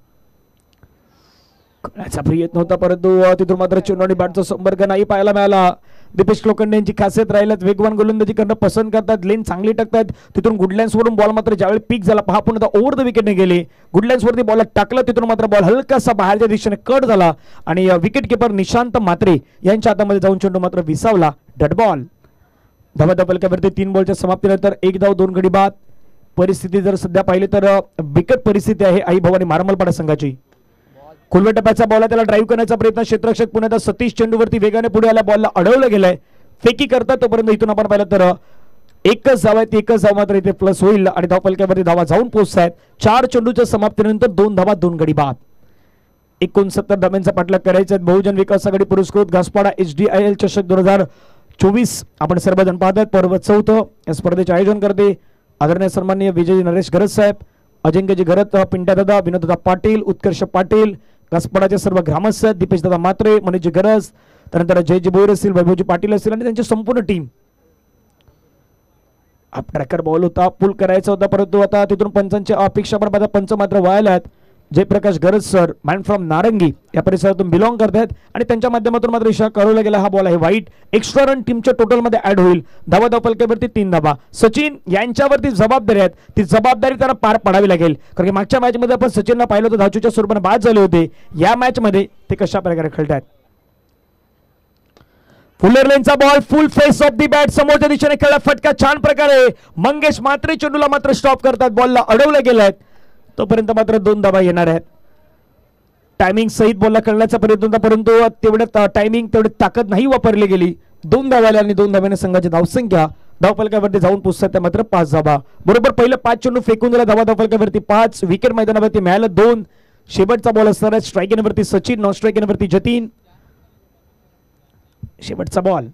करण्याचा प्रयत्न होता परंतु तिथून मात्र चेंडू आणि बॅटचा संपर्क नाही पाहायला मिळाला. दीपेश लोखंडे यांची खासियत राहिल्यात वेगवान गोलंदाजी करणं पसंत करतात. लेन चांगली टाकतात. तिथून गुडलँड्स वरून बॉल मात्र ज्यावेळी पीक झाला पहा पुन्हा ओव्हर द विकेटने गेली. गुडलँड्स वरती बॉल टाकला. तिथून मात्र बॉल हलकासा बाहेरच्या दिशेने कट झाला आणि विकेट किपर निशांत मात्रे यांच्या हातामध्ये जाऊन चेंडू मात्र विसावला. Dot ball. धावा फलकावरती 3 बॉलच्या समाप्तीनंतर 1 धाव 2 गडी बाद. परिस्थिती जर सध्या पाहिली तर बिकट परिस्थिती आहे आई भवानी मारमलपाडा संघाची. खुलव्या टप्प्याचा बॉल त्याला ड्राईव्ह करण्याचा प्रयत्न. क्षेत्ररक्षक पुन्हा सतीश चेंडूवरती वेगाने पुढे आला. बॉलला अडवलं गेलंय. फेकी करतात तोपर्यंत इथून आपण पाहिलं तर एकच धाव आहे. ती एकच धाव मात्र इथे प्लस होईल आणि धावफलकावरती धावा जाऊन पोहोचतायत. 4 चेंडूच्या समाप्तीनंतर 2 धावा 2 गडी बाद. 69 धाव्यांचा पाठलाग करायचा. बहुजन विकास आघाडी पुरस्कृत घासपाडा HDIL चषक 2024 आपण सर्वजण पाहतात. पर्व 4 या स्पर्धेचे आयोजन करते आदरणीय सन्माननीय विजयजी नरेश गरज साहेब, अजिंक्यजी गरत, पिंट्या दादा, विनोददादा पाटील, उत्कर्ष पाटील, घासपाडाचे सर्व ग्रामस्थ, दीपेश दादा मात्रे, मनीषजी गरज, त्यानंतर जयजी बोईर असतील, वैभवजी पाटील असतील आणि त्यांची संपूर्ण टीम. ट्रॅकर बॉल होता, पुल करायचा होता परंतु आता तिथून पंचांची अपेक्षा पण पाहता पंच मात्र व्हायला. जयप्रकाश गरज सर मॅन फ्रॉम नारंगी या परिसरातून बिलॉंग करतात आणि त्यांच्या माध्यमातून मात्र इशारा कळवला गेला. हा बॉल आहे वाईट. एक्स्ट्रा रन टीमच्या टोटल मध्ये ऍड होईल. धावा फलकावरती 3 धावा. सचिन यांच्यावरती जबाबदारी आहेत. ती जबाबदारी त्यांना पार पाडावी लागेल कारण की मागच्या मॅच मध्ये आपण सचिनला पाहिलं होतं धावचूच्या स्वरूपाने बाद झाले होते. या मॅच मध्ये ते कशा प्रकारे खेळतात. फुलर लेनचा ball full face of the bat समोरच्या दिशेने खेळला. फटका छान प्रकारे मंगेश मात्रे चेंडूला मात्र स्टॉप करतात. बॉलला अडवले गेले तोपर्यंत मात्र 2 धावा येणार आहेत. टायमिंग सहित बॉलला खेळण्याचा प्रयत्न होता परंतु तेवढ्या टायमिंग तेवढी ताकद नाही वापरली गेली. 2 धावा आल्या आणि 2 धाव्याने संघाची धावसंख्या धावफलकावरती जाऊन पोहोचतात त्या मात्र 5 धावा. बरोबर पहिलं 5 चेंडू फेकून दिला. धावफलकावरती 5 विकेट मैदानावरती मिळालं 2. शेवटचा बॉल असणार आहे स्ट्राईक वरती सचिन, नॉन स्ट्राईक वरती जतीन. शेवटचा ball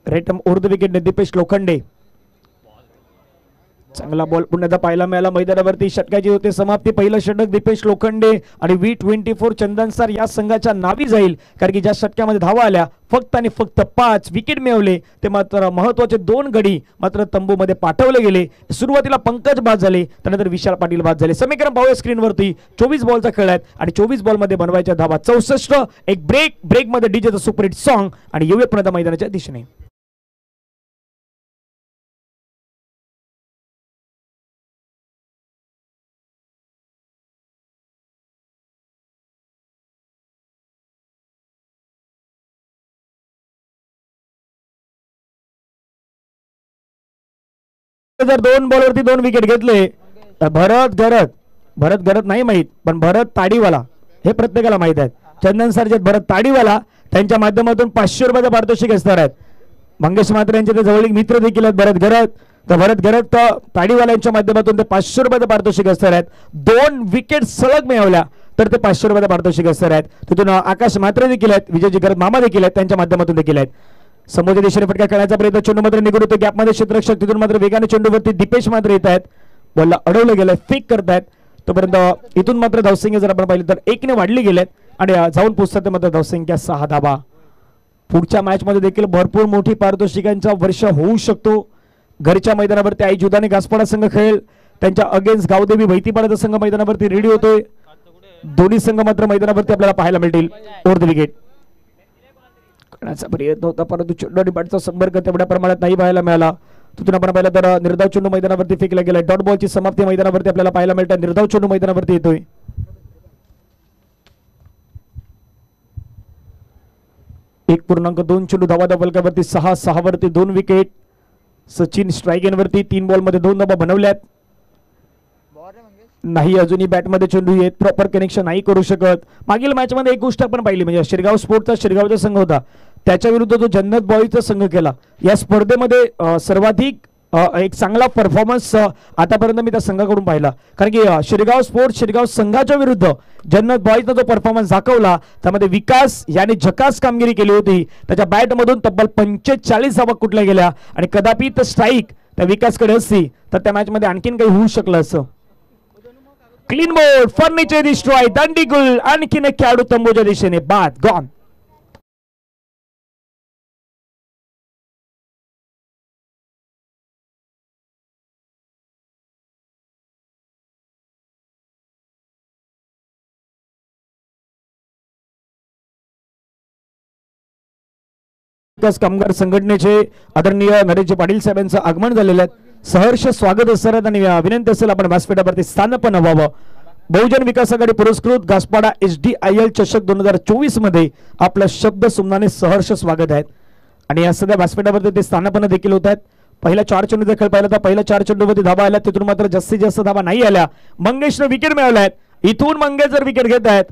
right arm over the wicket Dipesh Lokhande. चांगला बॉल पुन्हा एकदा पाहायला मिळाला मैदानावरती. षटकाची होते समाप्ती. पहिलं षटक दीपेश लोखंडे आणि V24 चंदन सर या संघाच्या नावी जाईल कारण की ज्या षटकामध्ये धावा आल्या फक्त आणि फक्त 5 विकेट मिळवले ते मात्र महत्वाचे 2 गडी मात्र तंबूमध्ये पाठवले गेले. सुरुवातीला पंकज बाद झाले त्यानंतर विशाल पाटील बाद झाले. समीकरण पाहूया स्क्रीनवरती. 24 बॉलचा खेळ आहेत आणि 24 बॉल मध्ये बनवायच्या धावा 64. एक ब्रेक मध्ये डीजेचं सुपरहिट सॉन्ग आणि येऊया पुन्हा मैदानाच्या दिशेने. जर 2 बॉलवरती 2 विकेट घेतले तर भरत गरत नाही माहित पण भरत ताडीवाला हे प्रत्येकाला माहित आहे. चंदन सरजेत भरत ताडीवाला त्यांच्या माध्यमातून 500 रुपयाचा पारितोषिक असणार आहेत. मंगेश मात्रे यांचे ते जवळीक मित्र देखील आहेत भरत गरत. तर भरत गरत ताडीवाला यांच्या माध्यमातून ते 500 रुपयाचं पारितोषिक असणार आहेत. 2 विकेट सलग मिळवल्या तर ते 500 रुपयाचं पारितोषिक असणार आहेत. तिथून आकाश मात्रे देखील आहेत, विजयजी गरत मामा देखील आहेत, त्यांच्या माध्यमातून देखील आहेत. समोरच्या दिशेने फटका खेळण्याचा प्रयत्न. चेंडू मात्र निघून होतो गॅपमध्ये. क्षेत्ररक्षक तिथून मात्र वेगाने चेंडूवरती दीपेश मात्र येत आहेत. बॉलला अडवलं गेलंय. फेक करतायत तोपर्यंत इथून मात्र धावसंख्या जर आपण पाहिली तर 1 ने वाढली गेलेत आणि जाऊन पोहोचतात मात्र धावसंख्या 6 धावा. पुढच्या मॅच मध्ये देखील भरपूर मोठी पारितोषिकांचा वर्ष होऊ शकतो. घरच्या मैदानावरती आई जुदानी घासपाडा संघ खेळेल. त्यांच्या अगेन्स्ट गावदेवी वैतीपाडाचा संघ मैदानावरती रेडी होतोय. दोन्ही संघ मात्र मैदानावरती आपल्याला पाहायला मिळतील. ओव्हर द विकेट करण्याचा प्रयत्न होता परंतु चेंडू आणि बॅटचा संपर्क तेवढ्या प्रमाणात नाही पाहायला मिळाला. तिथून आपण पाहिलं तर निर्धाव चेंडू मैदानावरती फेकला गेला. डॉट बॉलची समाप्ती मैदानावरती आपल्याला पाहायला मिळते. निर्धाव चेंडू मैदानावरती येतोय. 1.2 चेंडू धावा फलकावरती 6 वरती 2 विकेट. सचिन स्ट्राईक वरती 3 बॉल मध्ये 2 धावा बनवल्यात. नाही अजूनही बॅटमध्ये चेंडू येत, प्रॉपर कनेक्शन नाही करू शकत. मागील मॅच मध्ये एक गोष्ट आपण पाहिली, म्हणजे शिरगाव स्पोर्टचा शिरगावचा संघ होता त्याच्या विरुद्ध जो जन्नत बॉईजचा संघ केला या स्पर्धेमध्ये सर्वाधिक एक चांगला परफॉर्मन्स आतापर्यंत मी त्या संघाकडून पाहिला. कारण की शिरगाव स्पोर्ट्स शिरगाव संघाच्या विरुद्ध जन्नत बॉईजनं जो परफॉर्मन्स दाखवला त्यामध्ये विकास याने झकास कामगिरी केली होती. त्याच्या बॅटमधून तब्बल 45 धावा कुठल्या गेल्या आणि कदापि तर स्ट्राईक त्या विकासकडे असती तर त्या मॅच मध्ये आणखीन काही होऊ शकलं असं. क्लीन बोर्ड, फर्निचर डिस्ट्रॉय, दांडीगुल, आणखीन एक खेळाडू तंबूच्या दिशेने बाद गॉन. कामगार संघटनेचे आदरणीय नरेशजी पाटील साहेबांचं आगमन झालेलं आहे. सहर्ष स्वागत असतात आणि विनंती असेल आपण व्यासपीठावरती स्थानपन्न व्हावं. बहुजन विकास आघाडी पुरस्कृत घासपाडा HDIL चषक 2024 मध्ये आपलं शब्द सुमनाने सहर्ष स्वागत आहे. आणि या सध्या व्यासपीठावरती ते स्थानपन्न देखील होत आहेत. पहिल्या 4 चेंडूचा खेळ पाहिला तर पहिल्या 4 चेंडूवरती धावा आल्या, तिथून मात्र जास्तीत जास्त धावा नाही आल्या. मंगेशने विकेट मिळवल्या आहेत. इथून मंगेश जर विकेट घेत आहेत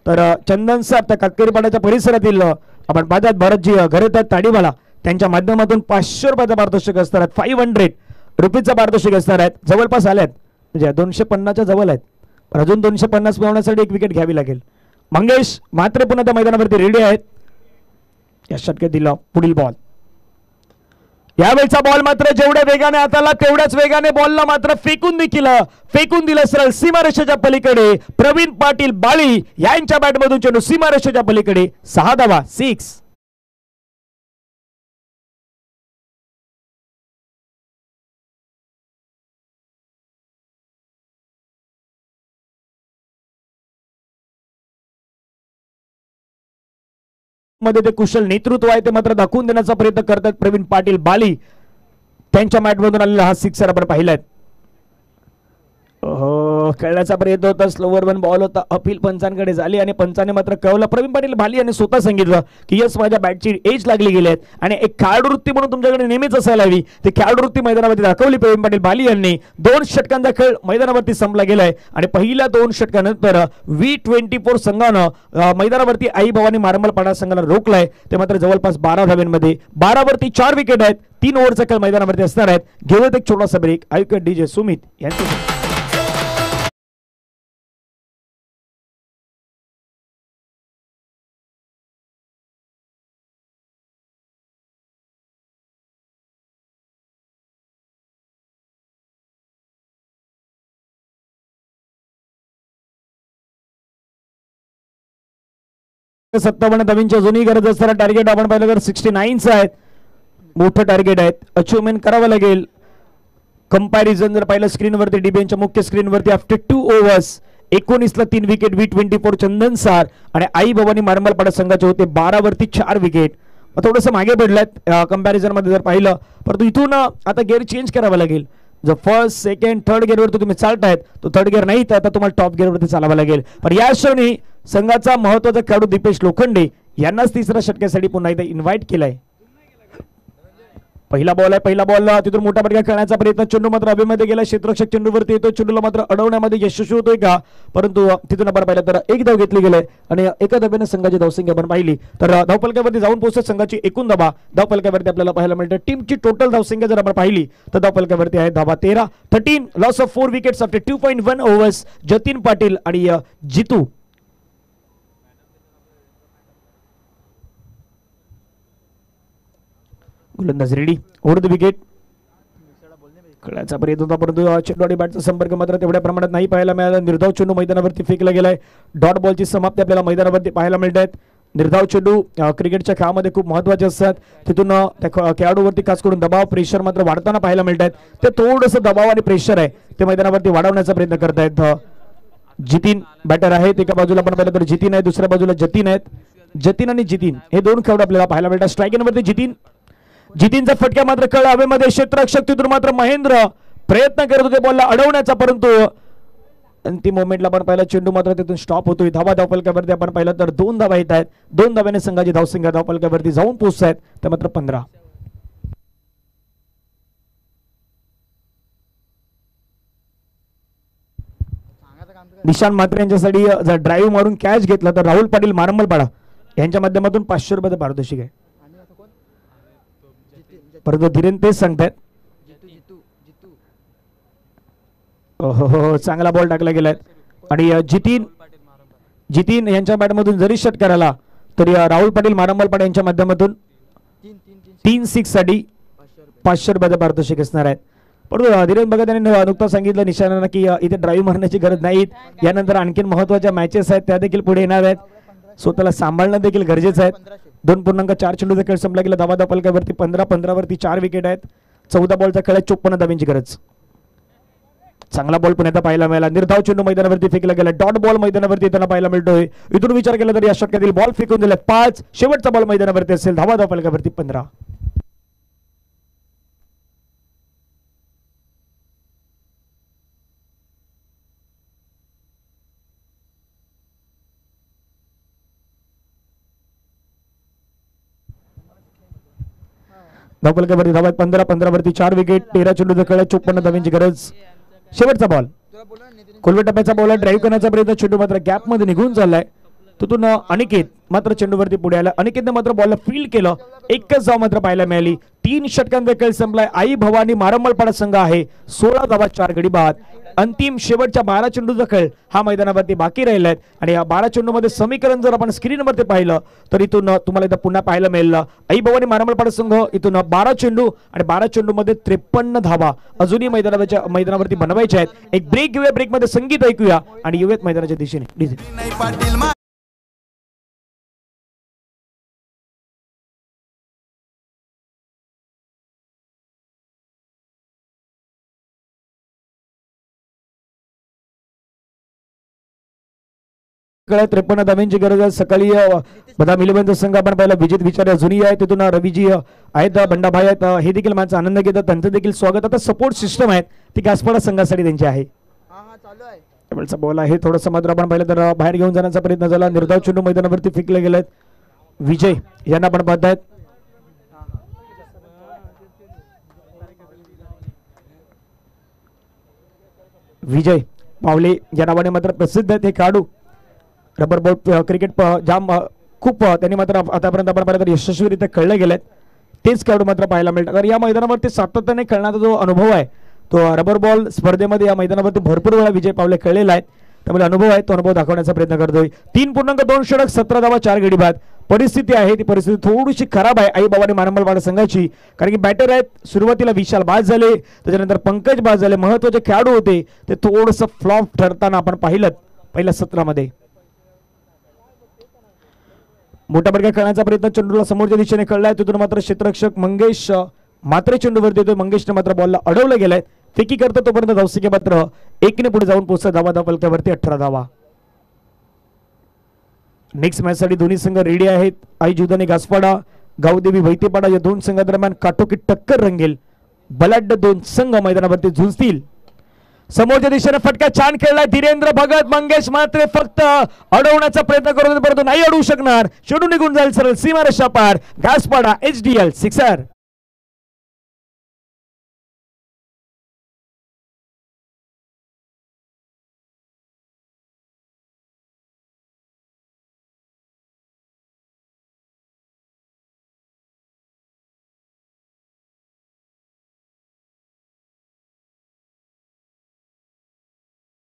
तर चंदन सर त्या कातकरीपाड्याच्या परिसरातील आपण पाहतात भरतजी घरेत आहेत ताडीवाला त्यांच्या माध्यमातून 500 रुपयाचा पारितोषिक असणार आहेत. 500 रुपीजचा पारितोषिक असणार आहेत. जवळपास आल्यात म्हणजे 250च्या जवळ आहेत. अजून 250 मिळवण्यासाठी एक विकेट घ्यावी लागेल. मंगेश मात्र पुन्हा त्या मैदानावरती रेडी आहेत. या षटकात दिला पुढील बॉल. यावेळचा बॉल मात्र जेवढ्या वेगाने आताला तेवढ्याच वेगाने बॉलला मात्र फेकून दिलं सरळ सीमारेषेच्या पलीकडे. प्रवीण पाटील बाळी यांच्या बॅटमधून चेंडू सीमारेषेच्या पलीकडे. 6 धावा 6. मध्ये ते कुशल नेतृत्व आहे ते मात्र दाखवून देण्याचा प्रयत्न करतात प्रवीण पाटील बाली. त्यांच्या मॅटमधून आलेला हा सिक्सर आपण पाहिलाय. खेळण्याचा प्रयत्न होता, स्लोवर वन बॉल होता, अपील पंचांकडे झाली आणि पंचाने मात्र कळवलं. प्रवीण पाटील बाली यांनी स्वतः सांगितलं की यस माझ्या बॅटची एज लागली गेली आहेत आणि एक खेळाडू वृत्ती म्हणून तुमच्याकडे नेहमीच असायला हवी. ते खेळाडू वृत्ती मैदानावरती दाखवली प्रवीण पाटील बाली यांनी. 2 षटकांचा खेळ मैदानावरती संपला गेलाय आणि पहिल्या 2 षटकानंतर V24 संघानं मैदानावरती आई भवानी मारंबलपाडा संघाला रोखलाय. ते मात्र जवळपास 12 धावांमध्ये 12 वरती 4 विकेट आहेत. 3 ओव्हरचा खेळ मैदानावरती असणार आहेत. घेऊयात एक छोटासा ब्रेक. आयुक्त DJ सुमित यांचे सत्तावन्न धावांची अजूनही गरज असणारा टार्गेट आपण पाहिलं तर 69चं आहे. मोठं टार्गेट आहे, अचिव्हमेंट करावं लागेल. कंपॅरिझन जर पाहिलं स्क्रीनवरती डीबीएनच्या मुख्य स्क्रीनवरती आफ्टर 2 ओव्हर्स 19ला 3 विकेट V24 चंदन सार आणि आई भवानी मारंबलपाडा संघाचे होते 12 वरती 4 विकेट. थोडंसं मागे पडलात कंपॅरिझन मध्ये जर पाहिलं, परंतु इथून आता गिअर चेंज करावा लागेल. जो फर्स्ट सेकंड थर्ड गिअरवरती तुम्ही चालतायत तो थर्ड गिअर नाही, तर आता तुम्हाला टॉप गिअरवरती चालावं लागेल. पण या क्षणी संघाचा महत्त्वाचा खेळाडू दीपेश लोखंडे यांनाच तिसऱ्या षटकासाठी पुन्हा एकदा इन्व्हाइट केलाय. पहिला बॉल आहे, पहिला बॉल तिथून मोठा फटका खेळण्याचा प्रयत्न, चेंडू मात्र हवेमध्ये गेला. क्षेत्ररक्षक चेंडूवरती येतो, चेंडूला मात्र अडवण्यामध्ये यशस्वी होतोय का, परंतु तिथून आपण पाहिलं तर एक धाव घेतली गेले आणि एका धाब्याने संघाची धावसंख्या आपण पाहिली तर धावफलकावरती जाऊन पोहोचत संघाची एकूण धावा धावफलकावरती आपल्याला पाहायला मिळते. टीमची टोटल धावसंख्या जर आपण पाहिली तर धावफलकावरती आहे धावा 13 loss of 4 wickets after 2.1 overs. Jatin Patil आणि जितू गोलंदाज रेडी. ओव्हर द विकेट खेळाचा प्रयत्न होता, परंतु चेंडू आणि बॅटचा संपर्क मात्र तेवढ्या प्रमाणात नाही पाहायला मिळाला. निर्धाव चेंडू मैदानावरती फेकला गेलाय. डॉट बॉलची समाप्ती आपल्याला मैदानावरती पाहायला मिळत आहेत. निर्धाव चेंडू क्रिकेटच्या खेळामध्ये खूप महत्त्वाचे असतात. तिथून त्या खेळाडूवरती खास करून दबाव प्रेशर मात्र वाढताना पाहायला मिळत आहेत. ते थोडंसं दबाव आणि प्रेशर आहे ते मैदानावरती वाढवण्याचा प्रयत्न करतायत. जितीन बॅटर आहेत, एका बाजूला आपण पाहिलं तर जितीन आहे, दुसऱ्या बाजूला जतीन आहेत. जतीन आणि जितीन हे दोन खेळाडू आपल्याला पाहायला मिळतात. स्ट्रायकिंगवरती जितीनचा फटका मात्र कळ हवेमध्ये. क्षेत्ररक्षक तिथून मात्र महेंद्र प्रयत्न करत होते बॉलला अडवण्याचा, परंतु अंतिम मोमेंटला आपण पाहिलं चेंडू मात्र तिथून स्टॉप होतोय. धावा धावफलकावरती आपण पाहिलं तर 2 धावा येत आहेत. 2 धाव्याने संघाची धावसंख्या धावफलकावरती जाऊन पोहोचत आहेत. ते मात्र 15. निशांत म्हात्रे यांच्यासाठी जर ड्राईव्ह मारून कॅच घेतला तर राहुल पाटील मारंबलपाडा यांच्या माध्यमातून 500 रुपयाचं पारितोषिक आहे. परंतु धीरेन तेच सांगतायत. हो चांगला बॉल टाकला गेलाय आणि जितीन यांच्या बॅटमधून जरी षटकार आला तरी राहुल पाटील मारंबलपाडा यांच्या माध्यमातून 3-6 साठी 500 रुपयाचं पारितोषिक असणार आहेत. परंतु धीरेन भगत यांनी नुकतं सांगितलं निशाणांना की इथे ड्राईव्ह मारण्याची गरज नाही. यानंतर आणखीन महत्वाच्या मॅचेस आहेत त्या देखील पुढे येणार आहेत. स्वतःला सांभाळणं देखील गरजेचं आहे. 2.4 चेंडूचा खेळ संपला गेला. धावा धावफलकावरती 15 वरती 4 विकेट आहेत. 14 बॉलचा खेळ 54 धावांची गरज. चांगला बॉल पुन्हा पाहायला मिळाला. निर्धाव चेंडू मैदानावरती फेकला गेला. डॉट बॉल मैदानावरती येताना पाहायला मिळतोय. इथून विचार केला तर या षटकातील बॉल फेकून दिले 5. शेवटचा बॉल मैदानावरती असेल. धावा धावफलकावरती 15. धावफलकावरती धावा 15 वरती 4 विकेट. 13 चेंडूचा खेळ 54 धावांची गरज. शेवटचा बॉल खोलवे टप्प्याचा बॉल ड्राईव्ह करण्याचा प्रयत्न. चेंडू मात्र गॅप मध्ये निघून चाललाय. तिथून अनिकेत मात्र चेंडूवरती पुढे आला. अनिकेतने मात्र बॉलला फील्ड केलं. एकच धाव मात्र पाहायला मिळाली. 3 षटकांचा खेळ संपलाय. आई भवानी मारंबलपाडा संघ आहे 16 धावा 4 गडी बाद. अंतिम शेवटच्या 12 चेंडूचा खेळ हा मैदानावरती बाकी राहिलाय आणि या 12 चेंडू मध्ये समीकरण जर आपण स्क्रीनवरती पाहिलं तर इथून तुम्हाला इथं पुन्हा पाहायला मिळेल आई भवानी मारंबलपाडा संघ इथून 12 चेंडू आणि 12 चेंडू मध्ये 53 धावा अजूनही मैदानावरती बनवायच्या आहेत. एक ब्रेक घेऊया. ब्रेक मध्ये संगीत ऐकूया आणि येऊयात मैदानाच्या दिशेने. कडे 53 धावांची गरज आहे. सकाळी बदाम इलेव्हनचा संघ आपण पाहिला. विजित विचार जुनी आहे. तिथून रवीजी आहेत. बंडाभाई आहेत. हे देखील माझा आनंद घेतात. त्यांचं देखील स्वागत. आता सपोर्ट सिस्टम आहे ती गासपाडा संघासाठी त्यांची आहे. बॉल आहे थोडंसं मात्र आपण पाहिलं तर बाहेर घेऊन जाण्याचा प्रयत्न झाला. निर्धाव चेंडू मैदानावरती फेकले गेलेत. विजय यांना आपण पाहतायत. विजय पावले या नावाने मात्र प्रसिद्ध आहेत हे खेळाडू. रबर बॉल क्रिकेट जाम खूप त्यांनी मात्र आतापर्यंत आपण पाहिलं तर यशस्वीरित्या खेळले गेलेत. तेच खेळाडू मात्र पाहायला मिळतात. कारण या मैदानावरती सातत्याने खेळण्याचा जो अनुभव आहे तो रबर बॉल स्पर्धेमध्ये या मैदानावरती भरपूर वेळा विजय पावले खेळलेला आहे. त्यामुळे अनुभव आहे तो अनुभव दाखवण्याचा प्रयत्न करतोय. 3.2 षटक 17 धावा 4 गडी बाद. परिस्थिती आहे ती परिस्थिती थोडीशी खराब आहे आई बाबानी मारंबलपाडा संघाची. कारण की बॅटर आहेत सुरुवातीला विशाल बाद झाले. त्याच्यानंतर पंकज बाद झाले. महत्वाचे खेळाडू होते ते थोडंसं फ्लॉप ठरताना आपण पाहिलं पहिल्या सत्रामध्ये. मोठ्या प्रकारे खेळण्याचा प्रयत्न चेंडूला समोरच्या दिशेने खेळलाय. तिथून मात्र क्षेत्ररक्षक मंगेश मात्रे चेंडूवरती येतोय. मंगेशने मात्र बॉलला अडवलं गेलंय. फेकी करतो तोपर्यंत धावसंख्या मात्र 1ने पुढे जाऊन पोहोचत. धावा धावफलकावरती 18 धावा. नेक्स्ट मॅच साठी दोन्ही संघ रेडी आहेत. आई जुदानी गासपाडा गावदेवी वैतेपाडा या दोन संघादरम्यान काटोकी टक्कर रंगेल. बलाढ्य दोन संघ मैदानावरती झुंजतील. समोरच्या दिशेने फटका छान खेळलाय धीरेंद्र भगत. मंगेश मात्रे फक्त अडवण्याचा प्रयत्न करत होते परंतु नाही अडवू शकणार. चेंडू निघून जाईल सरळ सीमारेषा पार. गासपाडा HDL सिक्सर.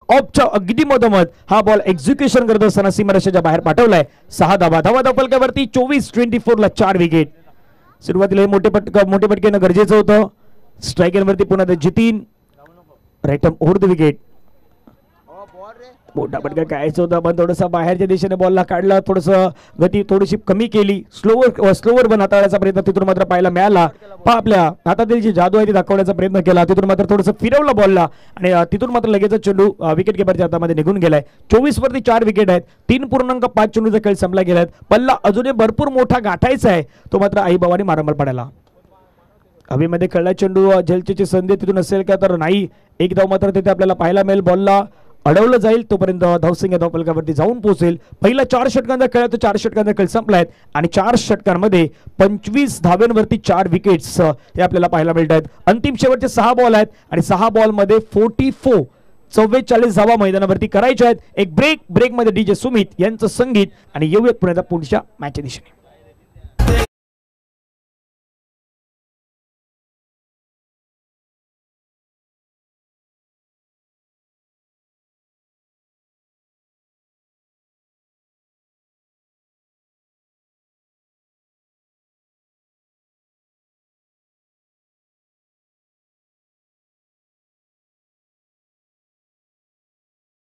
ऑफच्या अगदी मधोमध हा बॉल एक्झिक्युशन करत असताना सीमारेषेच्या बाहेर पाठवलाय. 6 धावा. धावा धावफलकावरती 24-24 ला 4 विकेट. सुरुवातीला मोठे फटके येणं गरजेचं होतं. स्ट्रायकरवरती पुन्हा Jitin right over the wicket. मोठा फटका कायचं होता पण थोडंसं बाहेरच्या दिशेने बॉलला काढला. थोडंसं गती थोडीशी कमी केली. स्लोवर बन हाताळण्याचा प्रयत्न तिथून मात्र पाहायला मिळाला. आपल्या हातातील जी जादू आहे ती दाखवण्याचा प्रयत्न केला. तिथून मात्र थोडंसं फिरवला बॉलला आणि तिथून मात्र लगेच चेंडू विकेट किपरच्या हातामध्ये निघून गेलाय. 24 वरती 4 विकेट आहेत. 3.5 चेंडूचा खेळ संपला गेलाय. पल्ला अजूनही भरपूर मोठा गाठायचा आहे तो मात्र आई बाबांनी मारंबलपाड्याला. हवेमध्ये खेळला चेंडू झेलची संधी तिथून असेल का तर नाही. एक धाव मात्र तिथे आपल्याला पाहायला मिळेल. बॉलला अडवलं जाईल तोपर्यंत धावसंख्या धावफलकावरती जाऊन पोहोचेल. पहिला 4 षटकांचा खेळ तो 4 षटकांचा खेळ संपलाय आणि 4 षटकांमध्ये 25 धाव्यांवरती 4 विकेट्स हे आपल्याला पाहायला मिळत आहेत. अंतिम शेवटचे 6 बॉल आहेत आणि 6 बॉलमध्ये 44 धावा मैदानावरती करायच्या आहेत. एक ब्रेकमध्ये डीजे सुमित यांचं संगीत आणि येऊयात पुण्याच्या पुढच्या मॅचच्या दिशेने.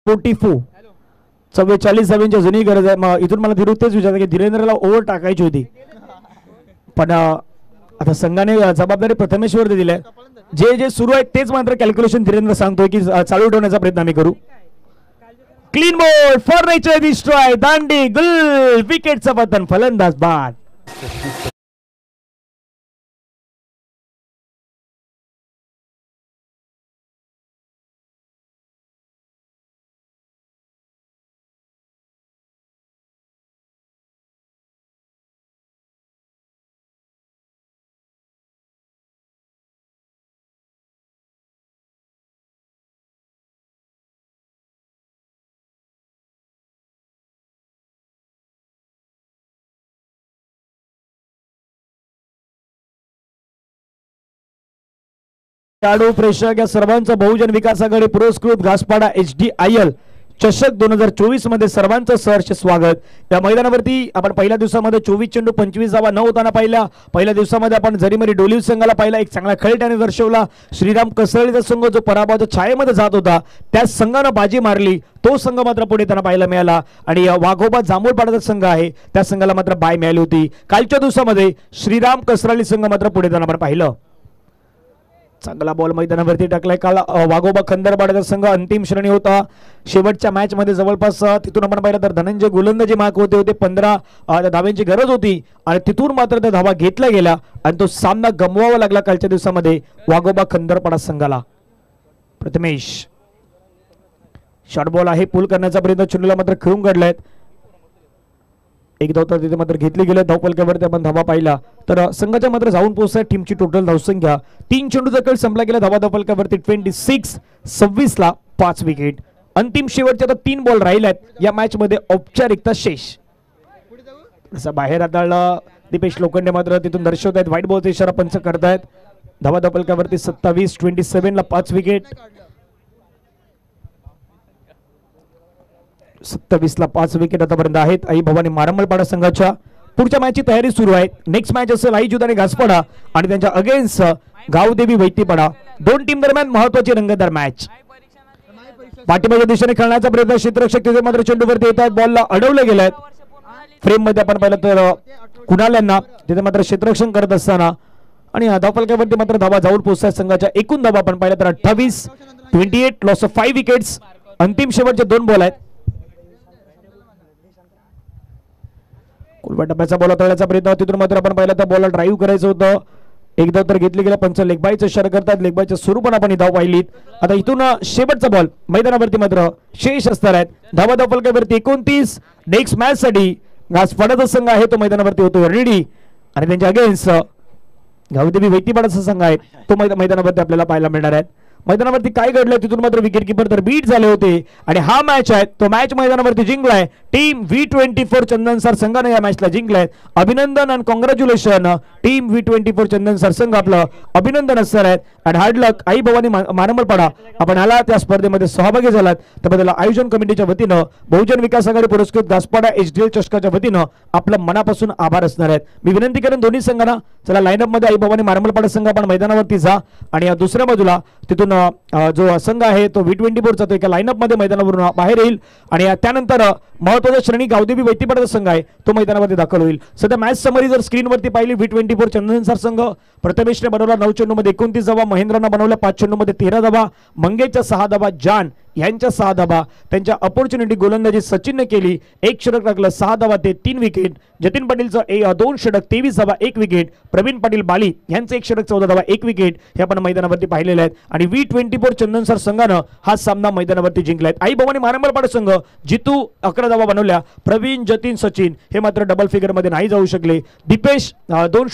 .44 44 धाव्यांची जुनी गरज आहे. मग इथून मला धीरू तेच विचारलं की धीरेंद्रला ओव्हर टाकायची होती पण आता संघाने जबाबदारी प्रथमेशवरती दिली आहे. जे सुरू आहे तेच मात्र कॅल्क्युलेशन धीरेंद्र सांगतोय की चालू ठेवण्याचा प्रयत्न आम्ही करू. Clean ball for nature destroy दांडी गुल विकेटचं पतन फलंदाज बाद. खेळाडू प्रेक्षक या सर्वांचा बहुजन विकास आघाडी पुरस्कृत घासपाडा HDIL चषक 2024 मध्ये सर्वांचं सहर्ष स्वागत. या मैदानावरती आपण पहिल्या दिवसामध्ये 24 चेंडू 25 धावा न होताना पाहिल्या. पहिल्या दिवसामध्ये आपण जरीमरी डोलीव संघाला पाहिला, एक चांगला खेळ त्याने दर्शवला. श्रीराम कसरळीचा संघ जो पराभवाच्या छायेमध्ये जात होता त्या संघानं बाजी मारली, तो संघ मात्र पुढे त्यांना पाहायला मिळाला. आणि वाघोबा जांभूळपाडाचा संघ आहे त्या संघाला मात्र बाय मिळाली होती. कालच्या दिवसामध्ये श्रीराम कसरळी संघ मात्र पुढे त्यांना आपण पाहिलं. चांगला बॉल मैदानावरती टाकलाय. काल वाघोबा खंदरपाड्याचा संघ अंतिम श्रेणी होता. शेवटच्या मॅच मध्ये जवळपास तिथून आपण पाहिलं तर धनंजय गोलंदाजी मार्क होते 15 धाव्यांची गरज होती आणि तिथून मात्र त्या धावा घेतल्या गेल्या आणि तो सामना गमवावा लागला कालच्या दिवसामध्ये वाघोबा खंदरपाडा संघाला. प्रथमेश शॉर्ट बॉल आहे, पुल करण्याचा प्रयत्न चेंडूला मात्र खेळून काढलाय. एक धाव तर तिथे मात्र घेतली गेले. धावफलकावरती आपण धावा पाहिला तर संघाच्या मात्र जाऊन पोहोचलाय. टीमची टोटल धावसंख्या 3 चेंडूचा खेळ संपला गेला. धावफलकावरती 26 ला 5 विकेट. अंतिम शेवटचे आता 3 बॉल राहिलेत या मॅच मध्ये. औपचारिकता शेष. बाहेर हाताळला दीपेश लोखंडे मात्र तिथून दर्शवत आहेत. व्हाईट बॉलचा इशारा पंच करतायत. धावफलकावरती 27 ला 5 विकेट. 27 ला 5 विकेट आतापर्यंत आहेत. आई भवानी मारंबळपाडा संघाच्या पुढच्या मॅचची तयारी सुरू आहे. नेक्स्ट मॅच असेल आई जुदाने घासपाडा आणि त्यांच्या अगेन्स्ट गावदेवी वैतीपाडा. दोन टीम दरम्यान महत्वाची रंगतदार मॅच. पाठीमागच्या दिशेने खेळण्याचा प्रयत्न क्षेत्ररक्षक तिथे मात्र चेंडूवरती येत आहेत. बॉलला अडवले गेले आहेत. फ्रेम मध्ये आपण पाहिलं तर कुणाल यांना तिथे मात्र क्षेत्ररक्षण करत असताना आणि धावफलकावरती मात्र धावा जाऊन पोहोचतात. संघाच्या एकूण धावा आपण पाहिलं तर 28 लॉस ऑफ 5 विकेट्स. अंतिम शेवटचे 2 बॉल आहेत. टप्प्याचा बॉल तळण्याचा प्रयत्न तिथून मात्र आपण पाहिलं तर बॉलला ड्राईव्ह करायचं होतं. एकदा तर घेतली गेला. पंच लेगबायचं इशारा करतात. लेगबायच्या स्वरूपाने आपण धाव पाहिलीत. आता इथून शेवटचा बॉल मैदानावरती मात्र शेष असणार आहेत. धावफलकावरती 29. नेक्स्ट मॅच साठी घासपाडाचा संघ आहे तो मैदानावरती होतो रेडी आणि त्यांच्या अगेन्स्ट गावदेवी वैतीपाडाचा संघ आहे तो मैदानावरती आपल्याला पाहायला मिळणार आहे. मैदानावरती काय घडलं तिथून मात्र विकेट किपर तर बीट झाले होते आणि हा मॅच आहे तो मॅच मैदानावरती जिंकलाय टीम V24 चंदनसर संघाने या मॅचला जिंकलाय. अभिनंदन आणि कॉंग्रॅच्युलेशन टीम V24 चंदनसर संघ. आपलं अभिनंदन असणार आहे आणि हार्ड लक. आई भवानी मारंबळपाडा आपण आला त्या स्पर्धेमध्ये सहभागी झालात त्याबद्दल आयोजन कमिटीच्या वतीनं बहुजन विकास आघाडी पुरस्कृत घासपाडा HDIL चषकाच्या वतीनं आपलं मनापासून आभार असणार आहेत. मी विनंती करेन दोन्ही संघांना चला लाईनअप मध्ये आई भवानी मारंबळपाडा संघ आपण मैदानावरती जा आणि या दुसऱ्या बाजूला तिथून जो संघ आहे तो V24 चा तो एका लाईनअप मध्ये मैदानावरून बाहेर येईल आणि त्यानंतर महत्वाच्या श्रेणी गावदेवी वैतीपाडाचा संघ आहे तो मैदानामध्ये दाखल होईल. सध्या मॅच समरी जर स्क्रीनवरती पाहिली V24 चंदनसर संघ प्रथमेशने बनवला 9 चेंडूमध्ये 29 धावा, महेंद्रनं बनवल्या 5 चेंडूमध्ये 13 धावा, मंगेशच्या 6 धावा, जान यांच्या 6 धावा. त्यांच्या अपॉर्च्युनिटी गोलंदाजी सचिनने केली, 1 षटक टाकलं, 6 धावा ते 3 विकेट. जतीन पाटीलचं 2 षटक 23 धावा 1 विकेट. प्रवीण पाटील बाली यांचं 1 षटक 14 धावा 1 विकेट हे आपण मैदानावरती पाहिलेले आहेत. आणि V24 चंदनसर संघानं हा सामना मैदानावरती जिंकलाय. आई भवानी मारंबळपाड संघ जितू 11 धावा बनवल्या. प्रवीण, जतीन, सचिन हे मात्र डबल फिगर मध्ये नाही जाऊ शकले. दीपेश 2